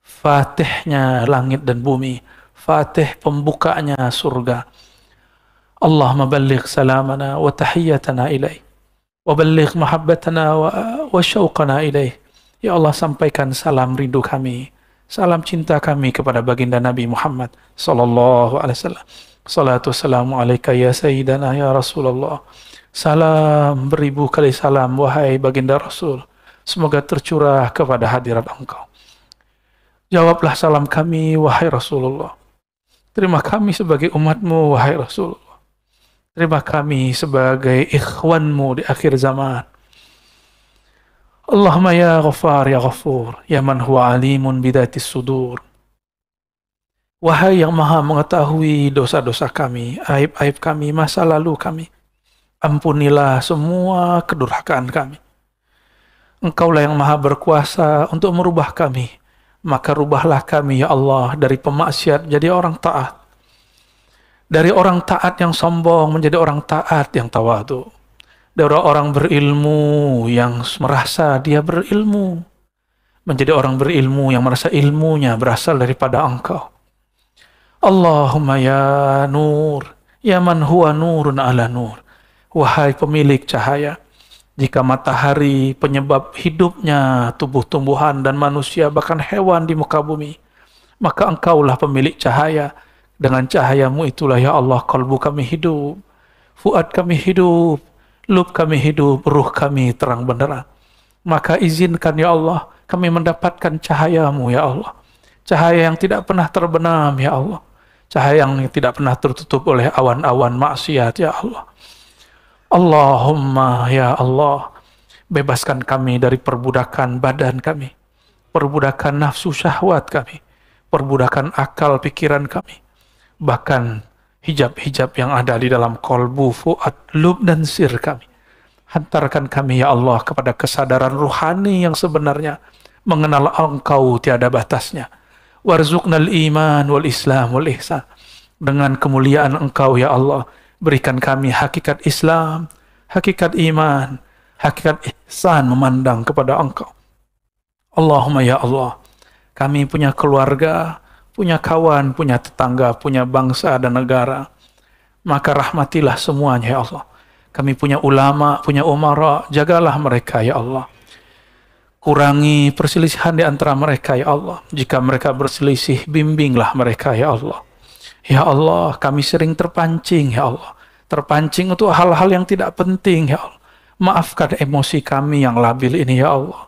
fatihnya langit dan bumi, fatih pembukanya surga. Allahumma balligh salamana wa tahiyyatana ilaih, wa balligh mahabbatana wa syauqana ilaih. Ya Allah, sampaikan salam rindu kami, salam cinta kami kepada baginda Nabi Muhammad sallallahu alaihi wasallam. Salatu wassalamu alaika ya sayyidana ya Rasulullah. Salam beribu kali salam wahai baginda Rasul, semoga tercurah kepada hadirat Engkau. Jawablah salam kami wahai Rasulullah. Terima kami sebagai umatmu wahai Rasulullah. Terima kami sebagai ikhwanmu di akhir zaman. Allahumma ya Ghaffar ya Ghafur ya man huwa alimun bidatis sudur. Wahai yang maha mengetahui dosa-dosa kami, aib-aib kami, masa lalu kami, ampunilah semua kedurhakaan kami. Engkaulah yang maha berkuasa untuk merubah kami, maka rubahlah kami ya Allah dari pemaksiat jadi orang taat, dari orang taat yang sombong menjadi orang taat yang tawadhu, dari orang berilmu yang merasa dia berilmu menjadi orang berilmu yang merasa ilmunya berasal daripada Engkau. Allahumma ya nur ya man huwa nurun ala nur, Wahai pemilik cahaya, jika matahari penyebab hidupnya tubuh-tumbuhan dan manusia bahkan hewan di muka bumi, maka engkaulah pemilik cahaya. Dengan cahayamu itulah ya Allah kalbu kami hidup, fuad kami hidup, lub kami hidup, ruh kami terang benderang. Maka izinkan ya Allah kami mendapatkan cahayamu ya Allah. Cahaya yang tidak pernah terbenam ya Allah. Cahaya yang tidak pernah tertutup oleh awan-awan maksiat ya Allah. Allahumma ya Allah, bebaskan kami dari perbudakan badan kami, perbudakan nafsu syahwat kami, perbudakan akal pikiran kami, bahkan hijab-hijab yang ada di dalam kolbu, fuad, lub dan sir kami. Hantarkan kami ya Allah kepada kesadaran ruhani yang sebenarnya, mengenal Engkau tiada batasnya. Warzuqnal iman wal islam wal ihsan. Dengan kemuliaan Engkau ya Allah, berikan kami hakikat Islam, hakikat iman, hakikat ihsan memandang kepada Engkau. Allahumma ya Allah, kami punya keluarga, punya kawan, punya tetangga, punya bangsa dan negara. Maka rahmatilah semuanya ya Allah. Kami punya ulama, punya umara, jagalah mereka ya Allah. Kurangi perselisihan di antara mereka ya Allah. Jika mereka berselisih, bimbinglah mereka ya Allah. Ya Allah, kami sering terpancing ya Allah. Terpancing untuk hal-hal yang tidak penting ya Allah. Maafkan emosi kami yang labil ini ya Allah.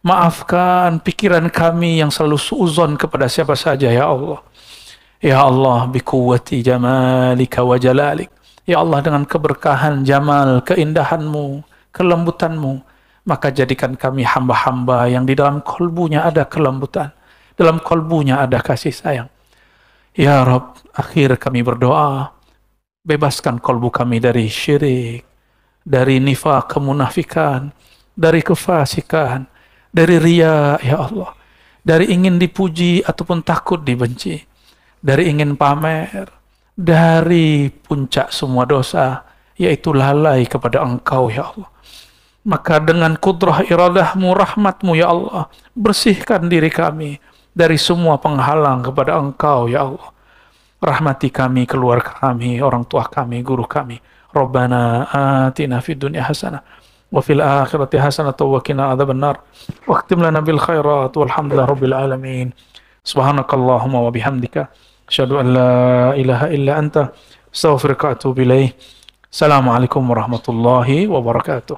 Maafkan pikiran kami yang selalu suuzon kepada siapa saja ya Allah. Ya Allah, bikuwati jamalika wa jalalik. Ya Allah, dengan keberkahan jamal, keindahanmu, kelembutanmu, maka jadikan kami hamba-hamba yang di dalam kolbunya ada kelembutan, dalam kolbunya ada kasih sayang. Ya Rabb, akhir kami berdoa, bebaskan kolbu kami dari syirik, dari nifaq, kemunafikan, dari kefasikan, dari riya, ya Allah, dari ingin dipuji ataupun takut dibenci, dari ingin pamer, dari puncak semua dosa, yaitu lalai kepada Engkau, ya Allah. Maka dengan kudrah iradahmu, rahmatmu, ya Allah, bersihkan diri kami dari semua penghalang kepada Engkau, ya Allah. Rahmati kami, keluarga kami, orang tua kami, guru kami. Rabbana atina fid dunya hasanah wa fil akhirati hasanah wa qina adzabannar. Waqtim lana bil khairat walhamdulillahi rabbil alamin. Subhanakallahumma wa bihamdika asyhadu an la ilaha illa anta astaghfiruka wa atubu ilaik. Assalamualaikum warahmatullahi wabarakatuh.